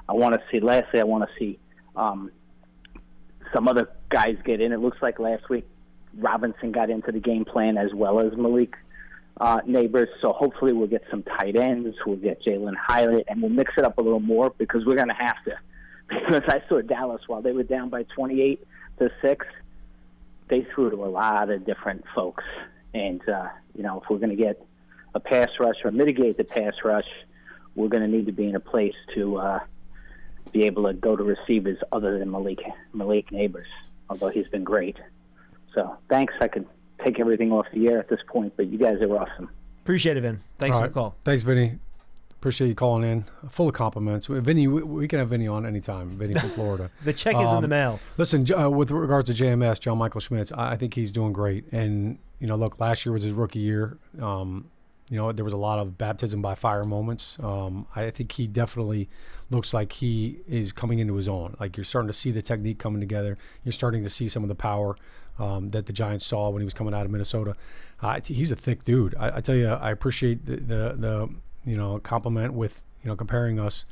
Lastly, I want to see some other guys get in. It looks like last week Robinson got into the game plan as well as Malik Neighbors, so hopefully we'll get some tight ends, we'll get Jalen Hyatt, and we'll mix it up a little more because we're going to have to. Because I saw Dallas, while they were down by 28-6, they threw to a lot of different folks. And, if we're going to get a pass rush or mitigate the pass rush, we're going to need to be in a place to be able to go to receivers other than Malik Neighbors, although he's been great. So thanks. I could take everything off the air at this point, but you guys are awesome. Appreciate it, Vin. Thanks for the call. Thanks, Vinny. Appreciate you calling in. Full of compliments. Vinny, we can have Vinny on anytime. Vinny from Florida. The check is in the mail. Listen, with regards to JMS, John Michael Schmitz, I think he's doing great. And, look, last year was his rookie year. There was a lot of baptism by fire moments. I think he definitely looks like he is coming into his own. Like, you're starting to see the technique coming together. You're starting to see some of the power that the Giants saw when he was coming out of Minnesota. He's a thick dude. I tell you, I appreciate the compliment with, comparing us.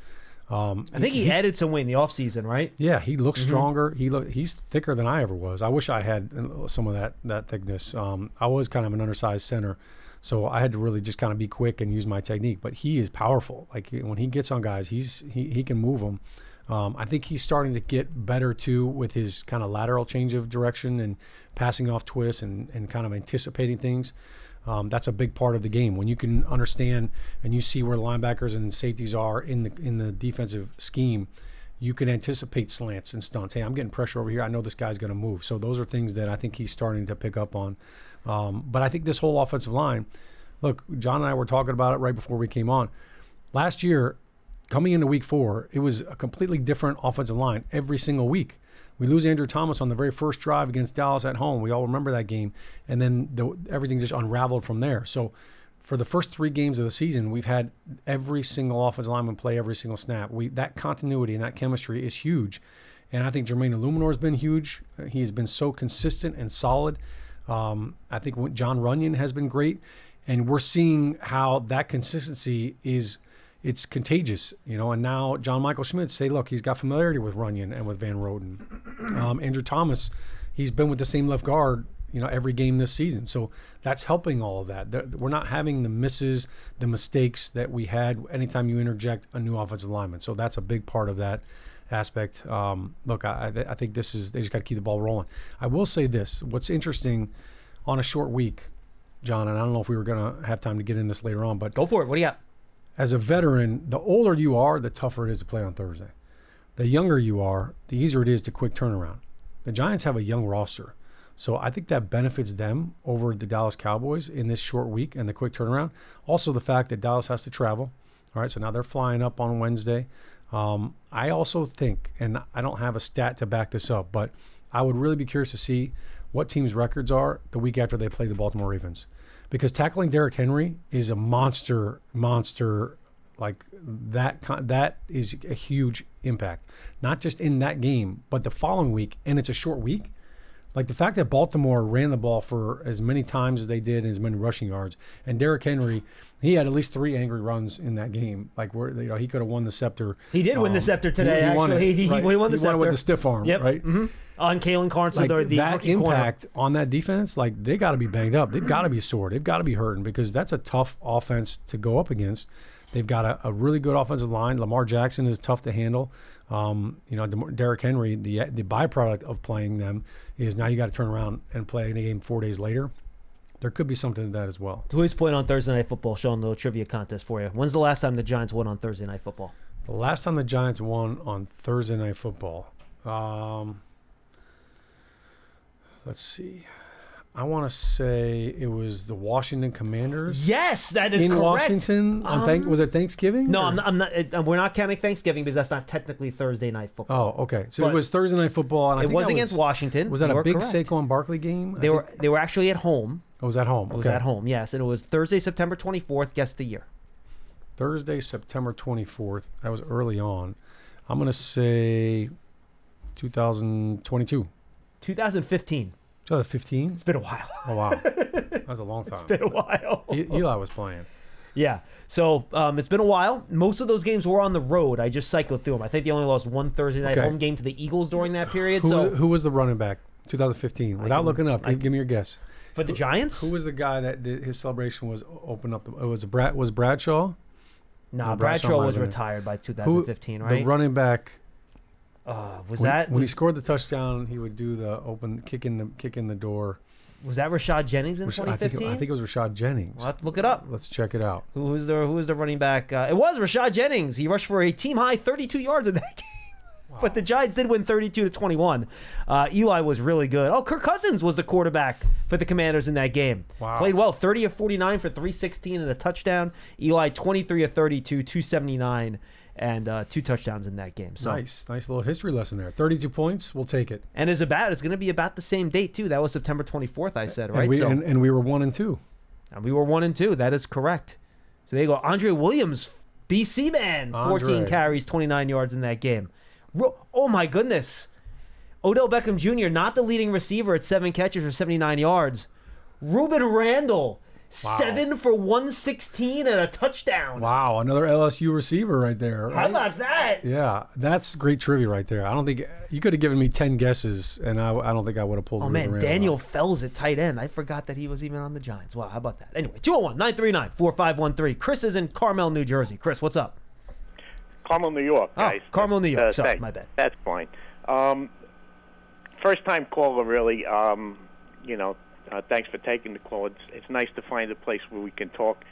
I think he added some weight in the offseason, right? Yeah, he looks stronger. He's thicker than I ever was. I wish I had some of that thickness. I was kind of an undersized center, so I had to really just kind of be quick and use my technique. But he is powerful. Like, when he gets on guys, he can move them. I think he's starting to get better too with his kind of lateral change of direction and passing off twists and kind of anticipating things. That's a big part of the game. When you can understand and you see where the linebackers and safeties are in the defensive scheme, you can anticipate slants and stunts. Hey, I'm getting pressure over here. I know this guy's going to move. So those are things that I think he's starting to pick up on. But I think this whole offensive line, look, John and I were talking about it right before we came on. Last year, coming into week 4, it was a completely different offensive line every single week. We lose Andrew Thomas on the very first drive against Dallas at home. We all remember that game. And then everything just unraveled from there. So for the first 3 games of the season, we've had every single offensive lineman play every single snap. That continuity and that chemistry is huge. And I think Jermaine Illuminor has been huge. He has been so consistent and solid. I think John Runyon has been great. And we're seeing how that consistency it's contagious, and now John Michael Schmitz, say, look, he's got familiarity with Runyon and with Van Roten. Andrew Thomas, he's been with the same left guard, every game this season. So that's helping all of that. We're not having the misses, the mistakes that we had anytime you interject a new offensive lineman. So that's a big part of that aspect. Look, I think they just got to keep the ball rolling. I will say this. What's interesting on a short week, John, and I don't know if we were going to have time to get in this later on, but go for it. What do you got? As a veteran, the older you are, the tougher it is to play on Thursday. The younger you are, the easier it is to quick turnaround. The Giants have a young roster, so I think that benefits them over the Dallas Cowboys in this short week and the quick turnaround. Also, the fact that Dallas has to travel. All right, so now they're flying up on Wednesday. I also think, and I don't have a stat to back this up, but I would really be curious to see what teams' records are the week after they play the Baltimore Ravens. Because tackling Derrick Henry is a monster, like that is a huge impact. Not just in that game, but the following week, and it's a short week. Like the fact that Baltimore ran the ball for as many times as they did and as many rushing yards, and Derrick Henry, he had at least 3 angry runs in that game. Like where he could have won the scepter. He did win the scepter today. He won the scepter with the stiff arm, yep. right? Mm-hmm. On Kalen Carson, like the that rookie impact corner. on that defense, like they got to be banged up. They've got to be sore. They've got to be hurting because that's a tough offense to go up against. They've got a really good offensive line. Lamar Jackson is tough to handle. Derrick Henry, the byproduct of playing them is now you got to turn around and play in a game 4 days later. There could be something to that as well. To his point on Thursday Night Football, showing a little trivia contest for you. When's the last time the Giants won on Thursday Night Football? The last time the Giants won on Thursday Night Football. Let's see. I want to say it was the Washington Commanders. Yes, that is in correct. Washington. Was it Thanksgiving? No, or? I'm not. We're not counting Thanksgiving because that's not technically Thursday Night Football. Oh, okay. So But it was Thursday Night Football, and I It think was that against Washington. Was that You a are big correct. Saquon Barkley game? They were actually at home. It was at home. It was at home. Yes, and it was Thursday, September 24th. Guess the year. Thursday, September 24th. That was early on. I'm going to say 2022. 2015. 2015? It's been a while. Oh, wow. That was a long time. It's been a while. Eli was playing. Yeah. So it's been a while. Most of those games were on the road. I just cycled through them. I think they only lost one Thursday night home game to the Eagles during that period. Who was the running back? 2015. Without looking up, give me your guess. For the Giants? Who was the guy that his celebration was open up? Was Bradshaw? No, Bradshaw was retired by 2015, right? The running back. When he scored the touchdown, he would do the open kick in the door. Was that Rashad Jennings in 2015? I think it was Rashad Jennings. We'll have to look it up. Let's check it out. Who was the running back? It was Rashad Jennings. He rushed for a team high 32 yards in that game. Wow. But the Giants did win 32-21. Eli was really good. Oh, Kirk Cousins was the quarterback for the Commanders in that game. Wow. Played well. 30 of 49 for 316 and a touchdown. Eli 23 of 32, 279 and 2 touchdowns in that game. So nice little history lesson there. 32 points, we'll take it. And it's going to be about the same date too. That was September 24th, I said, right? And we were 1-2. And we were 1-2. That is correct. So there you go. Andre Williams, BC man, 14 carries, 29 yards in that game. Oh my goodness. Odell Beckham Jr., not the leading receiver at 7 catches for 79 yards. Ruben Randall, 7 for 116 and a touchdown. Wow, another LSU receiver right there. Right? How about that? Yeah, that's great trivia right there. I don't think you could have given me 10 guesses, and I don't think I would have pulled. Oh man, Randall Daniel out. Fells at tight end. I forgot that he was even on the Giants. Wow, how about that? Anyway, 201-939-4513. Chris is in Carmel, New Jersey. Chris, what's up? Carmel, New York, guys. Oh, Carmel, New York. Sorry, thanks. my bad. That's fine. First time caller, really. Thanks for taking the call. It's nice to find a place where we can talk,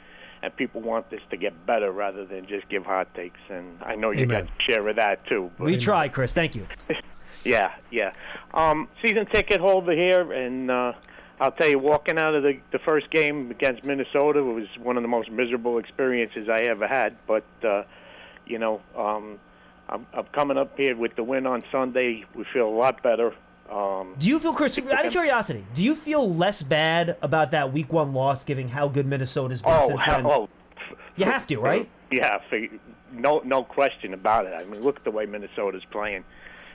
and people want this to get better rather than just give hot takes. And I know you got a share of that too. But We try, Chris. Thank you. Yeah. Season ticket holder here, and I'll tell you, walking out of the first game against Minnesota was one of the most miserable experiences I ever had. But I'm coming up here with the win on Sunday. We feel a lot better. Do you feel, Chris, out of curiosity, do you feel less bad about that Week 1 loss, given how good Minnesota's been since then? You have to, right? Yeah, no question about it. I mean, look at the way Minnesota's playing,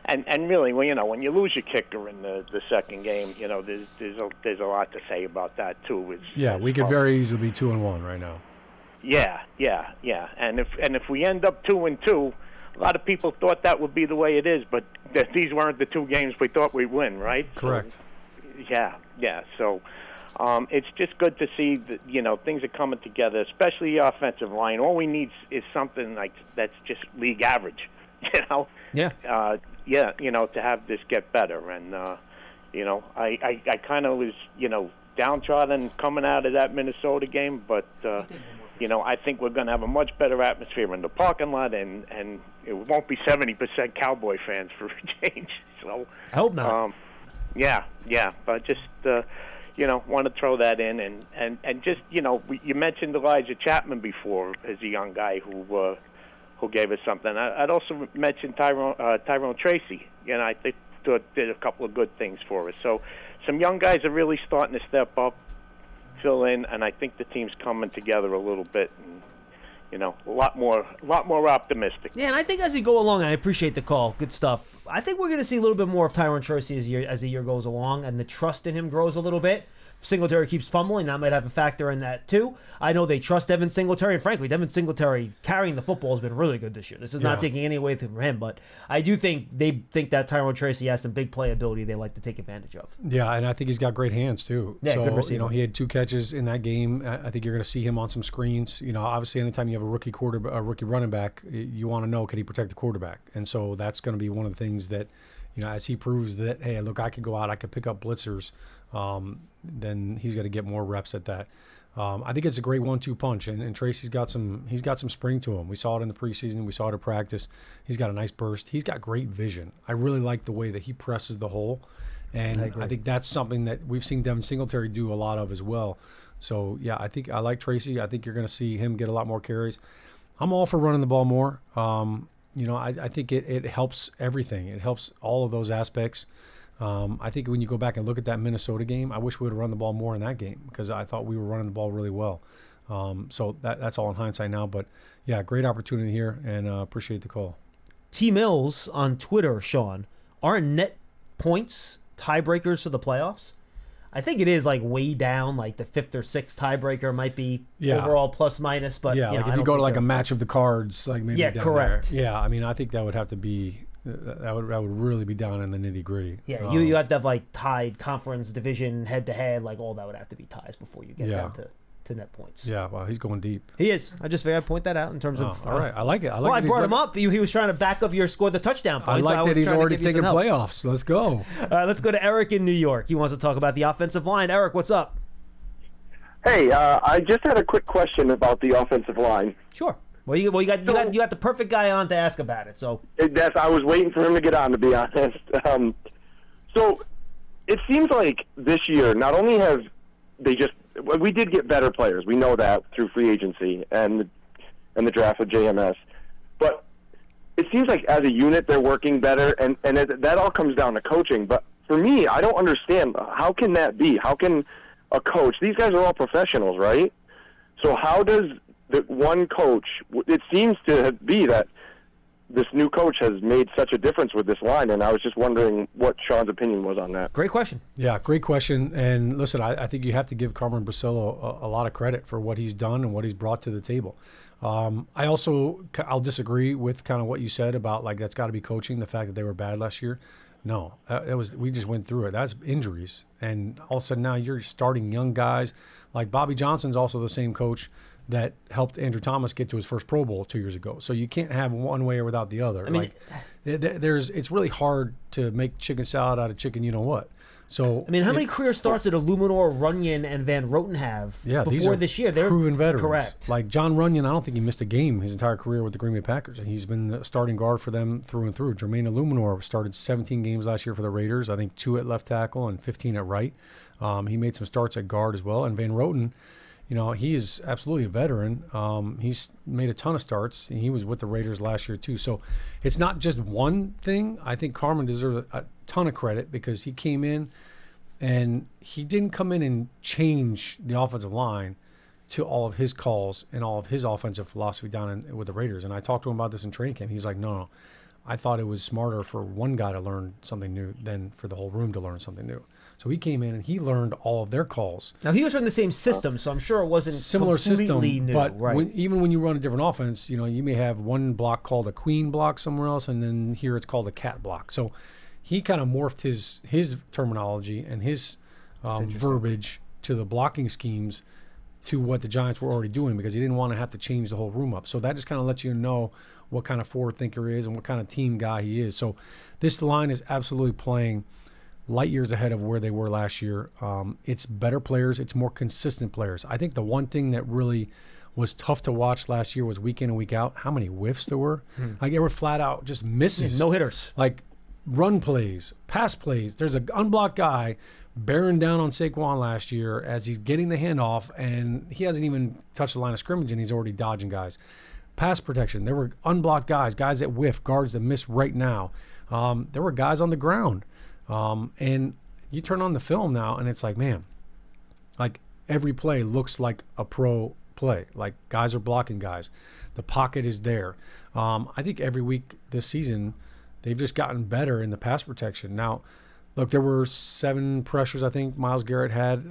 and really, when you lose your kicker in the second game, there's a lot to say about that too. We could very easily be 2-1 right now. Yeah, and if we end up 2-2. A lot of people thought that would be the way it is, but these weren't the 2 games we thought we'd win, right? Correct. So, yeah. So it's just good to see that things are coming together, especially the offensive line. All we need is something like that's just league average, Yeah. To have this get better. And I kind of was downtrodden coming out of that Minnesota game, but. I think we're going to have a much better atmosphere in the parking lot, and it won't be 70% Cowboy fans for a change. So I hope not. Yeah. But just want to throw that in, and just you mentioned Elijah Chapman before as a young guy who gave us something. I'd also mention Tyrone Tracy. I think did a couple of good things for us. So some young guys are really starting to step up, fill in, and I think the team's coming together a little bit, and a lot more optimistic. Yeah, and I think as we go along, and I appreciate the call, good stuff. I think we're going to see a little bit more of Tyrone Tracy as the year goes along, and the trust in him grows a little bit. Singletary keeps fumbling. That might have a factor in that too. I know they trust Devin Singletary, and frankly, Devin Singletary carrying the football has been really good this year. This is not taking any away from him, but I do think they think that Tyrone Tracy has some big playability they like to take advantage of. Yeah, and I think he's got great hands too. Yeah, so, good receiver. He had 2 catches in that game. I think you're going to see him on some screens. Obviously, anytime you have a rookie running back, you want to know, can he protect the quarterback? And so that's going to be one of the things that, as he proves that, hey, look, I can go out, I can pick up blitzers. Then he's got to get more reps at that. I think it's a great 1-2 punch, and Tracy's got some spring to him. We saw it in the preseason, we saw it at practice. He's got a nice burst. He's got great vision. I really like the way that he presses the hole, and I think that's something that we've seen Devin Singletary do a lot of as well. So yeah, I like Tracy. I think you're going to see him get a lot more carries. I'm all for running the ball more. I think it helps everything. It helps all of those aspects. I think when you go back and look at that Minnesota game, I wish we would have run the ball more in that game because I thought we were running the ball really well. So that's all in hindsight now. But, yeah, great opportunity here, and appreciate the call. T. Mills on Twitter, Sean, aren't net points tiebreakers for the playoffs? I think it is like way down, like the 5th or 6th tiebreaker might be Yeah. overall plus minus, but Yeah, you know, like I if you don't go to think like a they're- match of the cards, like maybe Yeah, down correct. there. Yeah, I mean, I think that would have to be that would really be down in the nitty gritty. Yeah, you have to have like tied conference division head to head, like all that would have to be ties before you get Yeah. down to net points. Yeah, well, he's going deep. He is. I just figured I'd point that out in terms Oh, of. all right, I like it. I like Well, I that he's brought him looking- up. He was trying to back up your score the touchdown I points. like was that he's trying to already give you some thinking help. playoffs. Let's go. Let's go to Eric in New York. He wants to talk about the offensive line. Eric, what's up? Hey, I just had a quick question about the offensive line. Sure. Well, you got the perfect guy on to ask about it. So I was waiting for him to get on, to be honest. So it seems like this year, not only have we did get better players. We know that through free agency and the draft with JMS. But it seems like as a unit they're working better, and that all comes down to coaching. But for me, I don't understand. How can that be? How can a coach, these guys are all professionals, right? So how does the one coach, it seems to be that this new coach has made such a difference with this line, and I was just wondering what Sean's opinion was on that. great question. Yeah, great question. And listen, I think you have to give Carmen Brasillo a lot of credit for what he's done and what he's brought to the table. I'll disagree with kind of what you said about like that's got to be coaching. The fact that they were bad last year, no, we just went through it. That's injuries, and all of a sudden now you're starting young guys. Like Bobby Johnson's also the same coach that helped Andrew Thomas get to his first Pro Bowl 2 years ago. So you can't have one way or without the other. I mean, it's really hard to make chicken salad out of chicken. You know what? So I mean, how many career starts did Illuminor, Runyon, and Van Roten have these before are this year? They're proven veterans. Correct. Like John Runyon, I don't think he missed a game his entire career with the Green Bay Packers, and he's been the starting guard for them through and through. Jermaine Illuminor started 17 games last year for the Raiders. I think 2 at left tackle and 15 at right. He made some starts at guard as well. And Van Roten, you know, he is absolutely a veteran. He's made a ton of starts, and he was with the Raiders last year too. So it's not just one thing. I think Carmen deserves a ton of credit because he came in and he didn't come in and change the offensive line to all of his calls and all of his offensive philosophy down with the Raiders. And I talked to him about this in training camp. He's like, no, I thought it was smarter for one guy to learn something new than for the whole room to learn something new. So he came in and he learned all of their calls. Now he was from the same system, so I'm sure it wasn't Similar completely system, new. but right. even when you run a different offense, you know, you may have one block called a queen block somewhere else, and then here it's called a cat block. So he kind of morphed his terminology and his verbiage to the blocking schemes to what the Giants were already doing because he didn't want to have to change the whole room up. So that just kind of lets you know what kind of forward thinker he is and what kind of team guy he is. So this line is absolutely playing light years ahead of where they were last year. It's better players. It's more consistent players. I think the one thing that really was tough to watch last year was week in and week out, how many whiffs there were. Like they were flat out just misses. No hitters. Like run plays, pass plays. There's an unblocked guy bearing down on Saquon last year as he's getting the handoff, and he hasn't even touched the line of scrimmage, and he's already dodging guys. Pass protection. There were unblocked guys that whiff, guards that miss right now. There were guys on the ground. And you turn on the film now, and it's like, man, like every play looks like a pro play. Like guys are blocking guys. The pocket is there. I think every week this season, they've just gotten better in the pass protection. Now, look, there were 7 pressures I think Myles Garrett had,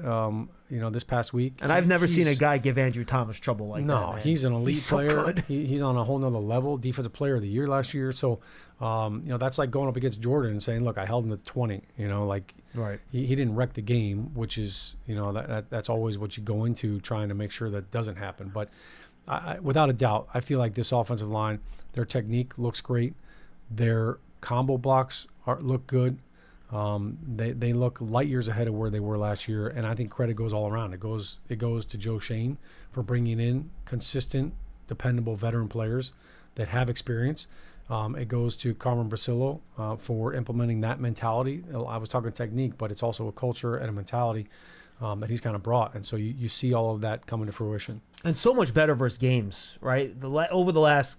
this past week. And I've never seen a guy give Andrew Thomas trouble like that. No, Man. he's an elite He's so player. good. He's on a whole nother level. Defensive player of the year last year. So, that's like going up against Jordan and saying, look, I held him to 20. Right. He didn't wreck the game, which is, that's always what you go into trying to make sure that doesn't happen. But I, without a doubt, I feel like this offensive line, their technique looks great. Their combo blocks look good. They look light years ahead of where they were last year, and I think credit goes all around. It goes to Joe Shane for bringing in consistent, dependable veteran players that have experience. It goes to Carmen Brasillo for implementing that mentality. I was talking technique, but it's also a culture and a mentality that he's kind of brought, and so you see all of that coming to fruition. And so much better versus games, right? Over the last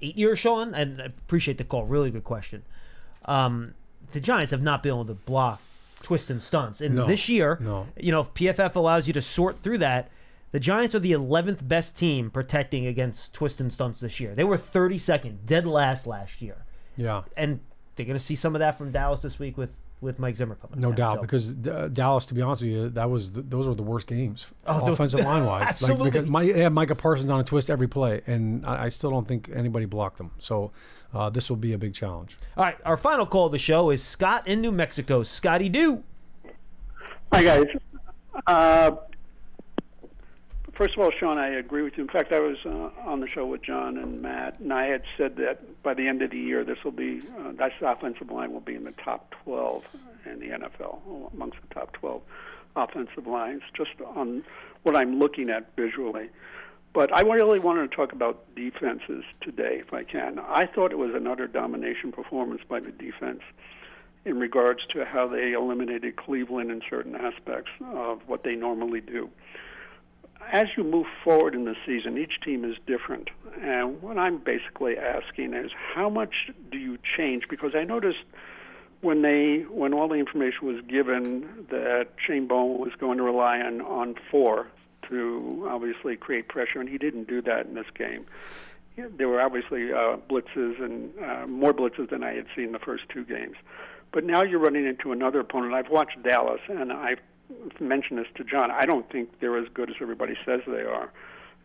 8 years, Sean. And I appreciate the call. Really good question. The Giants have not been able to block twists and stunts. And this year, if PFF allows you to sort through that, the Giants are the 11th best team protecting against twists and stunts this year. They were 32nd, dead last year. Yeah. And they're going to see some of that from Dallas this week with with Mike Zimmer coming. No in. doubt, So- because Dallas, to be honest with you, those were the worst games, Oh, offensive line wise. absolutely. Because they had Micah Parsons on a twist every play, and I still don't think anybody blocked them. So this will be a big challenge. All right, our final call of the show is Scott in New Mexico. Scotty Doo. Hi, guys. First of all, Sean, I agree with you. In fact, I was on the show with John and Matt, and I had said that by the end of the year, this offensive line will be in the top 12 in the NFL, amongst the top 12 offensive lines, just on what I'm looking at visually. But I really wanted to talk about defenses today, if I can. I thought it was an utter domination performance by the defense in regards to how they eliminated Cleveland in certain aspects of what they normally do. As you move forward in the season, each team is different. And what I'm basically asking is, how much do you change? Because I noticed when all the information was given that Shane Bowen was going to rely on 4 to obviously create pressure, and he didn't do that in this game. There were obviously blitzes and more blitzes than I had seen the first 2 games. But now you're running into another opponent. I've watched Dallas, and I've mentioned this to John. I don't think they're as good as everybody says they are.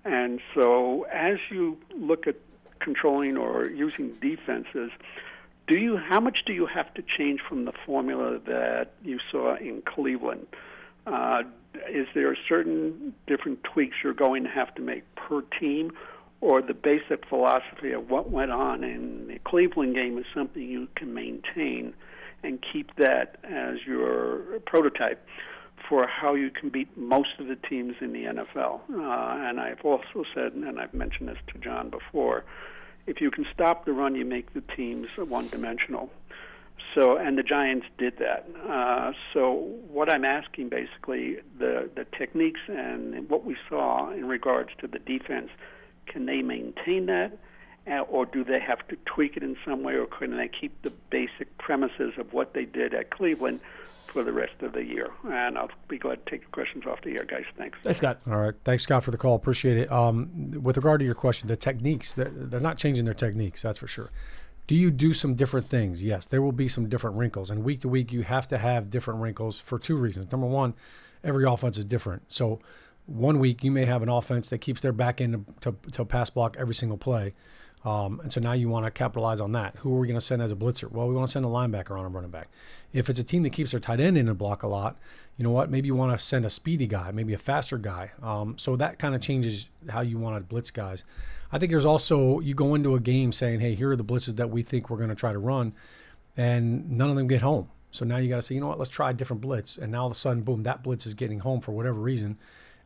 And so as you look at controlling or using defenses, how much do you have to change from the formula that you saw in Cleveland? Is there certain different tweaks you're going to have to make per team, or the basic philosophy of what went on in the Cleveland game is something you can maintain and keep that as your prototype for how you can beat most of the teams in the NFL? And I've also said, and I've mentioned this to John before, if you can stop the run, you make the teams one-dimensional. So, and the Giants did that. So what I'm asking, basically, the techniques and what we saw in regards to the defense, can they maintain that, or do they have to tweak it in some way, or can they keep the basic premises of what they did at Cleveland for the rest of the year? And I'll be glad to take your questions off the air, guys. Thanks. Thanks, Scott. All right. Thanks, Scott, for the call. Appreciate it. With regard to your question, the techniques, they're not changing their techniques, that's for sure. Do you do some different things? Yes, there will be some different wrinkles. And week to week, you have to have different wrinkles for 2 reasons. Number one, every offense is different. So one week, you may have an offense that keeps their back end to pass block every single play. And so now you want to capitalize on that. Who are we going to send as a blitzer? Well, we want to send a linebacker on a running back. If it's a team that keeps their tight end in a block a lot, you know what? Maybe you want to send a speedy guy, maybe a faster guy. So that kind of changes how you want to blitz guys. I think there's also, you go into a game saying, hey, here are the blitzes that we think we're going to try to run, and none of them get home. So now you got to say, you know what, let's try a different blitz. And now all of a sudden, boom, that blitz is getting home for whatever reason.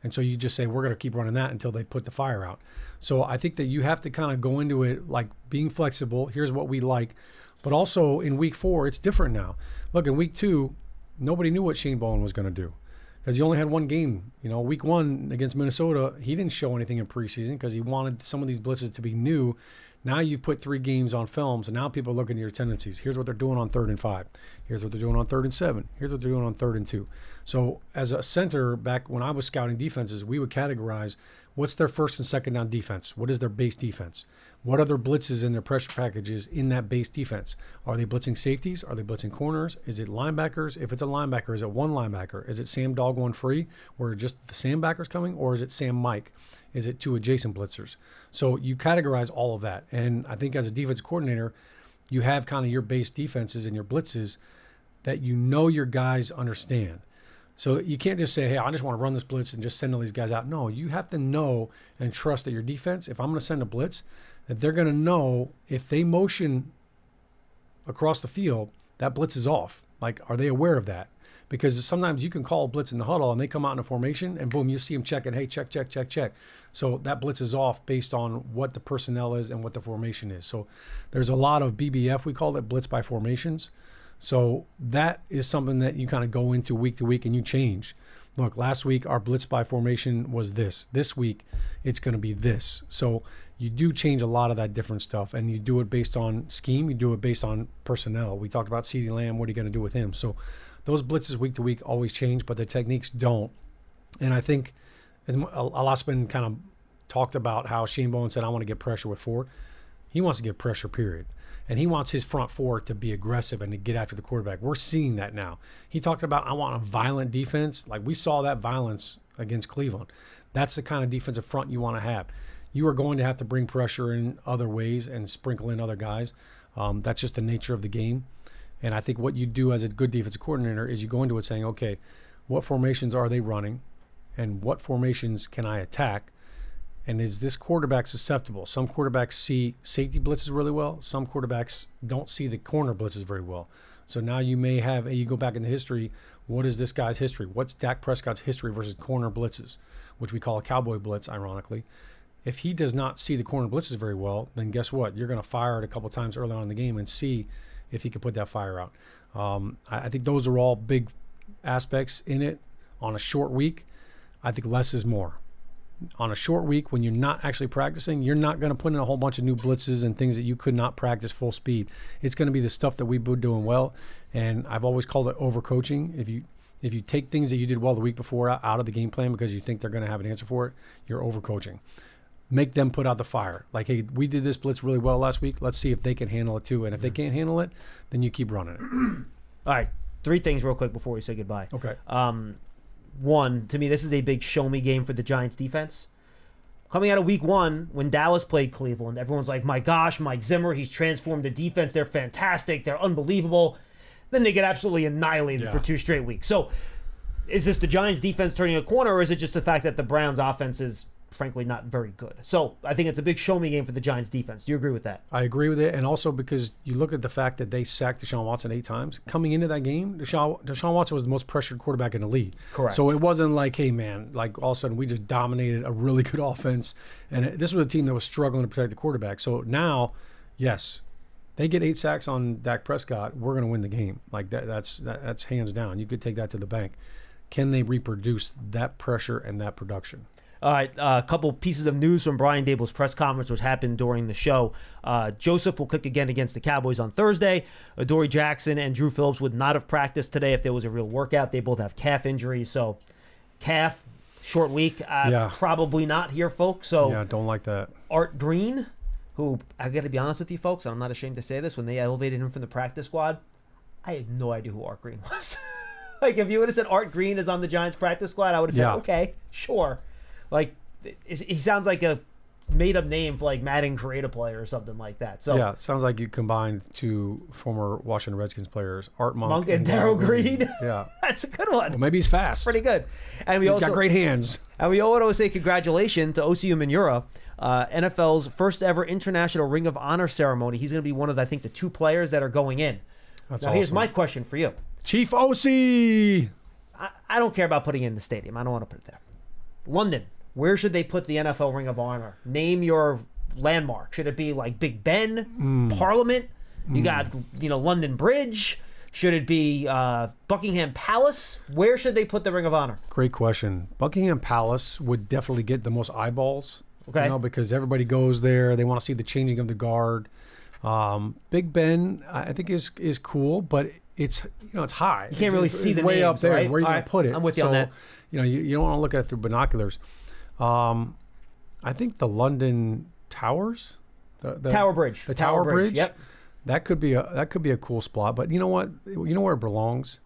And so you just say, we're going to keep running that until they put the fire out. So I think that you have to kind of go into it like being flexible. Here's what we like. But also in week 4, it's different now. Look, in week 2, nobody knew what Shane Bowen was going to do because he only had 1 game. You know, week 1 against Minnesota, he didn't show anything in preseason because he wanted some of these blitzes to be new. Now you've put 3 games on films, and now people are looking at your tendencies. Here's what they're doing on 3rd and 5. Here's what they're doing on 3rd and 7. Here's what they're doing on 3rd and 2. So as a center, back when I was scouting defenses, we would categorize what's their first and second down defense. What is their base defense? What other blitzes in their pressure packages in that base defense? Are they blitzing safeties? Are they blitzing corners? Is it linebackers? If it's a linebacker, is it one linebacker? Is it Sam Dog going free where just the Sam backer's coming? Or is it Sam Mike? Is it 2 adjacent blitzers? So you categorize all of that. And I think as a defense coordinator, you have kind of your base defenses and your blitzes that you know your guys understand. So you can't just say, hey, I just want to run this blitz and just send all these guys out. No, you have to know and trust that your defense, if I'm going to send a blitz, that they're going to know if they motion across the field, that blitz is off. Like, are they aware of that? Because sometimes you can call a blitz in the huddle and they come out in a formation and boom, you see them checking, hey, check, check, check, check. So that blitz is off based on what the personnel is and what the formation is. So there's a lot of BBF, we call it blitz by formations. So that is something that you kind of go into week to week and you change. Look, last week our blitz by formation was this. This week it's going to be this. So you do change a lot of that different stuff, and you do it based on scheme. You do it based on personnel. We talked about CeeDee Lamb. What are you going to do with him? So those blitzes week to week always change, but the techniques don't. And I think a lot's been kind of talked about how Shane Bowen said, I want to get pressure with 4. He wants to get pressure, period. And he wants his front four to be aggressive and to get after the quarterback. We're seeing that now. He talked about, I want a violent defense. Like we saw that violence against Cleveland. That's the kind of defensive front you want to have. You are going to have to bring pressure in other ways and sprinkle in other guys. That's just the nature of the game. And I think what you do as a good defensive coordinator is you go into it saying, okay, what formations are they running? And what formations can I attack? And is this quarterback susceptible? Some quarterbacks see safety blitzes really well. Some quarterbacks don't see the corner blitzes very well. So now you may have, you go back into history, what is this guy's history? What's Dak Prescott's history versus corner blitzes, which we call a cowboy blitz, ironically. If he does not see the corner blitzes very well, then guess what? You're going to fire it a couple times early on in the game and see if he can put that fire out. I think those are all big aspects in it. On a short week, I think less is more. On a short week, when you're not actually practicing, you're not going to put in a whole bunch of new blitzes and things that you could not practice full speed. It's going to be the stuff that we've been doing well, and I've always called it overcoaching. If you take things that you did well the week before out of the game plan because you think they're going to have an answer for it, you're overcoaching. Make them put out the fire. Like, hey, we did this blitz really well last week. Let's see if they can handle it too. And if they can't handle it, then you keep running it. All right, 3 things real quick before we say goodbye. Okay. One, to me, this is a big show-me game for the Giants defense. Coming out of week 1, when Dallas played Cleveland, everyone's like, my gosh, Mike Zimmer, he's transformed the defense. They're fantastic. They're unbelievable. Then they get absolutely annihilated for 2 straight weeks. So is this the Giants defense turning a corner, or is it just the fact that the Browns offense is frankly not very good? So I think it's a big show-me game for the Giants defense. Do you agree with that? I agree with it, and also because you look at the fact that they sacked Deshaun Watson 8 times. Coming into that game, Deshaun Watson was the most pressured quarterback in the league. Correct. So it wasn't like, hey, man, like all of a sudden we just dominated a really good offense, and this was a team that was struggling to protect the quarterback. So now, yes, they get 8 sacks on Dak Prescott, we're going to win the game. Like that's hands down. You could take that to the bank. Can they reproduce that pressure and that production? All right, a couple pieces of news from Brian Dable's press conference, which happened during the show. Joseph will kick again against the Cowboys on Thursday. Adoree Jackson and Drew Phillips would not have practiced today if there was a real workout. They both have calf injuries, so calf, short week, probably not here, folks. So yeah, don't like that. Art Green, who, I got to be honest with you folks, and I'm not ashamed to say this, when they elevated him from the practice squad, I had no idea who Art Green was. Like, if you would have said Art Green is on the Giants practice squad, I would have said, okay, sure. Like, he sounds like a made-up name for, like, Madden creative player or something like that. So yeah, it sounds like you combined 2 former Washington Redskins players, Art Monk and Darryl Green. Yeah. That's a good one. Well, maybe he's fast. Pretty good. And He's got great hands. And we also say congratulations to Osi Umenyiora, NFL's first ever International Ring of Honor ceremony. He's going to be one of, I think, the 2 players that are going in. That's now, awesome. Here's my question for you. Chief Osi! I don't care about putting it in the stadium. I don't want to put it there. London. Where should they put the NFL Ring of Honor? Name your landmark. Should it be like Big Ben, Parliament? You got, London Bridge. Should it be Buckingham Palace? Where should they put the Ring of Honor? Great question. Buckingham Palace would definitely get the most eyeballs. Okay. Because everybody goes there. They want to see the changing of the guard. Big Ben, I think is cool, but it's it's high. You can't really see the way names, up there. right? Where are you going to put it? I'm with you on that. You don't want to look at it through binoculars. I think the London Towers, the Tower Bridge, the Tower Bridge. Yep, that could be a cool spot. But you know what? You know where it belongs?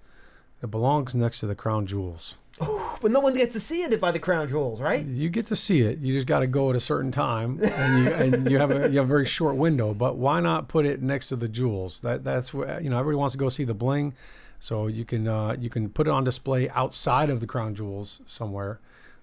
It belongs next to the Crown Jewels. But no one gets to see it by the Crown Jewels, right? You get to see it. You just got to go at a certain time, and you have a very short window. But why not put it next to the jewels? That's where everybody wants to go see the bling, so you can put it on display outside of the Crown Jewels somewhere.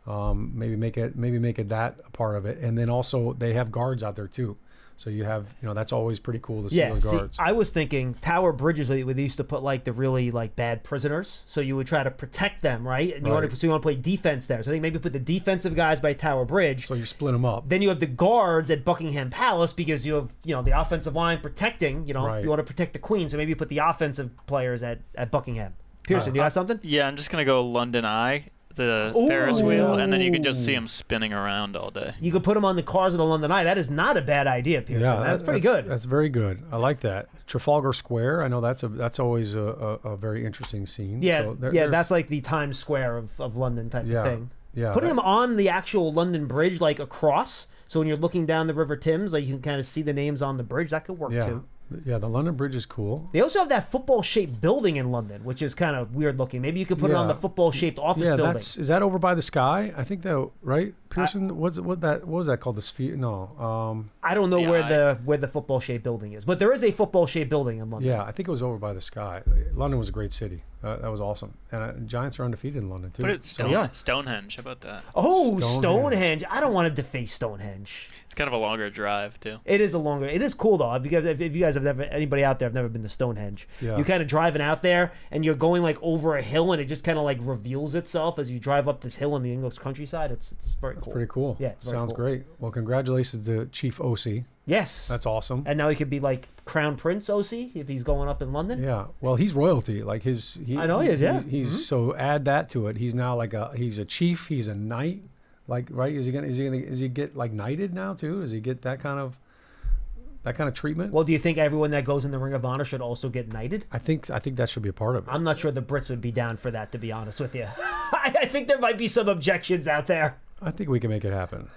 Maybe make it that a part of it, and then also they have guards out there too. So you have, that's always pretty cool to see those guards. I was thinking Tower Bridges where they used to put like the really like bad prisoners. So you would try to protect them, right? And you want to play defense there. So I think maybe put the defensive guys by Tower Bridge. So you split them up. Then you have the guards at Buckingham Palace because you have, the offensive line protecting, you want to protect the Queen. So maybe you put the offensive players at Buckingham. Pearson, you got something? Yeah, I'm just going to go London Eye. The Ferris wheel, and then you can just see them spinning around all day. You could put them on the cars of the London Eye. That is not a bad idea, Pearson. Yeah, that's pretty good. That's very good. I like that. Trafalgar Square. I know that's always a very interesting scene. Yeah, so that's like the Times Square of London type of thing. Yeah, putting them on the actual London Bridge, like across, so when you're looking down the River Thames, like you can kind of see the names on the bridge. That could work too. Yeah, the London Bridge is cool. They also have that football-shaped building in London, which is kind of weird looking. Maybe you could put it on the football-shaped office building. Is that over by the Sky? I think that right, Pearson. What was that called? The Sphere? No. I don't know where the football-shaped building is, but there is a football-shaped building in London. Yeah, I think it was over by the Sky. London was a great city. That was awesome, and Giants are undefeated in London too. But it's Stonehenge. How about that? Oh, Stonehenge! I don't want to deface Stonehenge. It's kind of a longer drive too. It is It is cool though. If you guys have never, anybody out there have never been to Stonehenge, you're kind of driving out there and you're going like over a hill and it just kind of like reveals itself as you drive up this hill in the English countryside. It's very cool. That's pretty cool. Yeah, sounds great. Well, congratulations to Chief OC. Yes, that's awesome. And now he could be like Crown Prince OC if he's going up in London. Yeah, well, he's royalty. Like I know he is. Yeah, he's so add that to it. He's now like he's a chief. He's a knight. Like, right? Is he get like knighted now too? Does he get that kind of treatment? Well, do you think everyone that goes in the Ring of Honor should also get knighted? I think that should be a part of it. I'm not sure the Brits would be down for that, to be honest with you. I think there might be some objections out there. I think we can make it happen.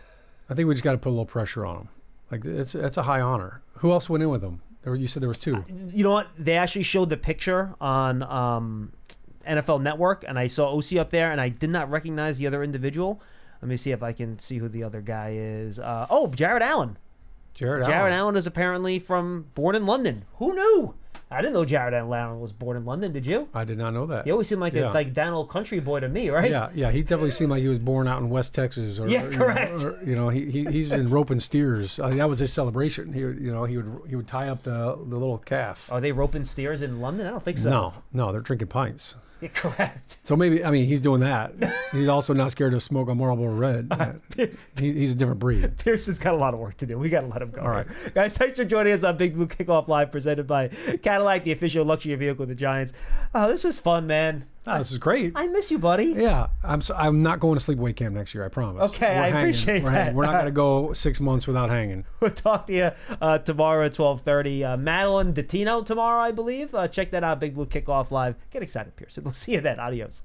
I think we just got to put a little pressure on him. Like, it's a high honor. Who else went in with him? You said there was two. You know what? They actually showed the picture on NFL Network, and I saw OC up there, and I did not recognize the other individual. Let me see if I can see who the other guy is. Jared Allen. Jared Allen is apparently born in London. Who knew? I didn't know Jared Allen was born in London. Did you? I did not know that. He always seemed like a down old country boy to me, right? Yeah. He definitely seemed like he was born out in West Texas. Correct. He's been roping steers. That was his celebration. He would tie up the little calf. Are they roping steers in London? I don't think so. No, they're drinking pints. Yeah, correct. So maybe, he's doing that. He's also not scared to smoke a Marlboro Red. He's a different breed. Pearson's got a lot of work to do. We got to let him go. All right. Guys, thanks for joining us on Big Blue Kickoff Live, presented by Cadillac, the official luxury vehicle of the Giants. Oh, this was fun, man. This is great. I miss you, buddy. Yeah. I'm not going to sleepaway camp next year, I promise. Okay, I appreciate that. We're not going to go 6 months without hanging. We'll talk to you tomorrow at 12:30. Madeline Datino tomorrow, I believe. Check that out, Big Blue Kickoff Live. Get excited, Pearson. We'll see you then. Adios.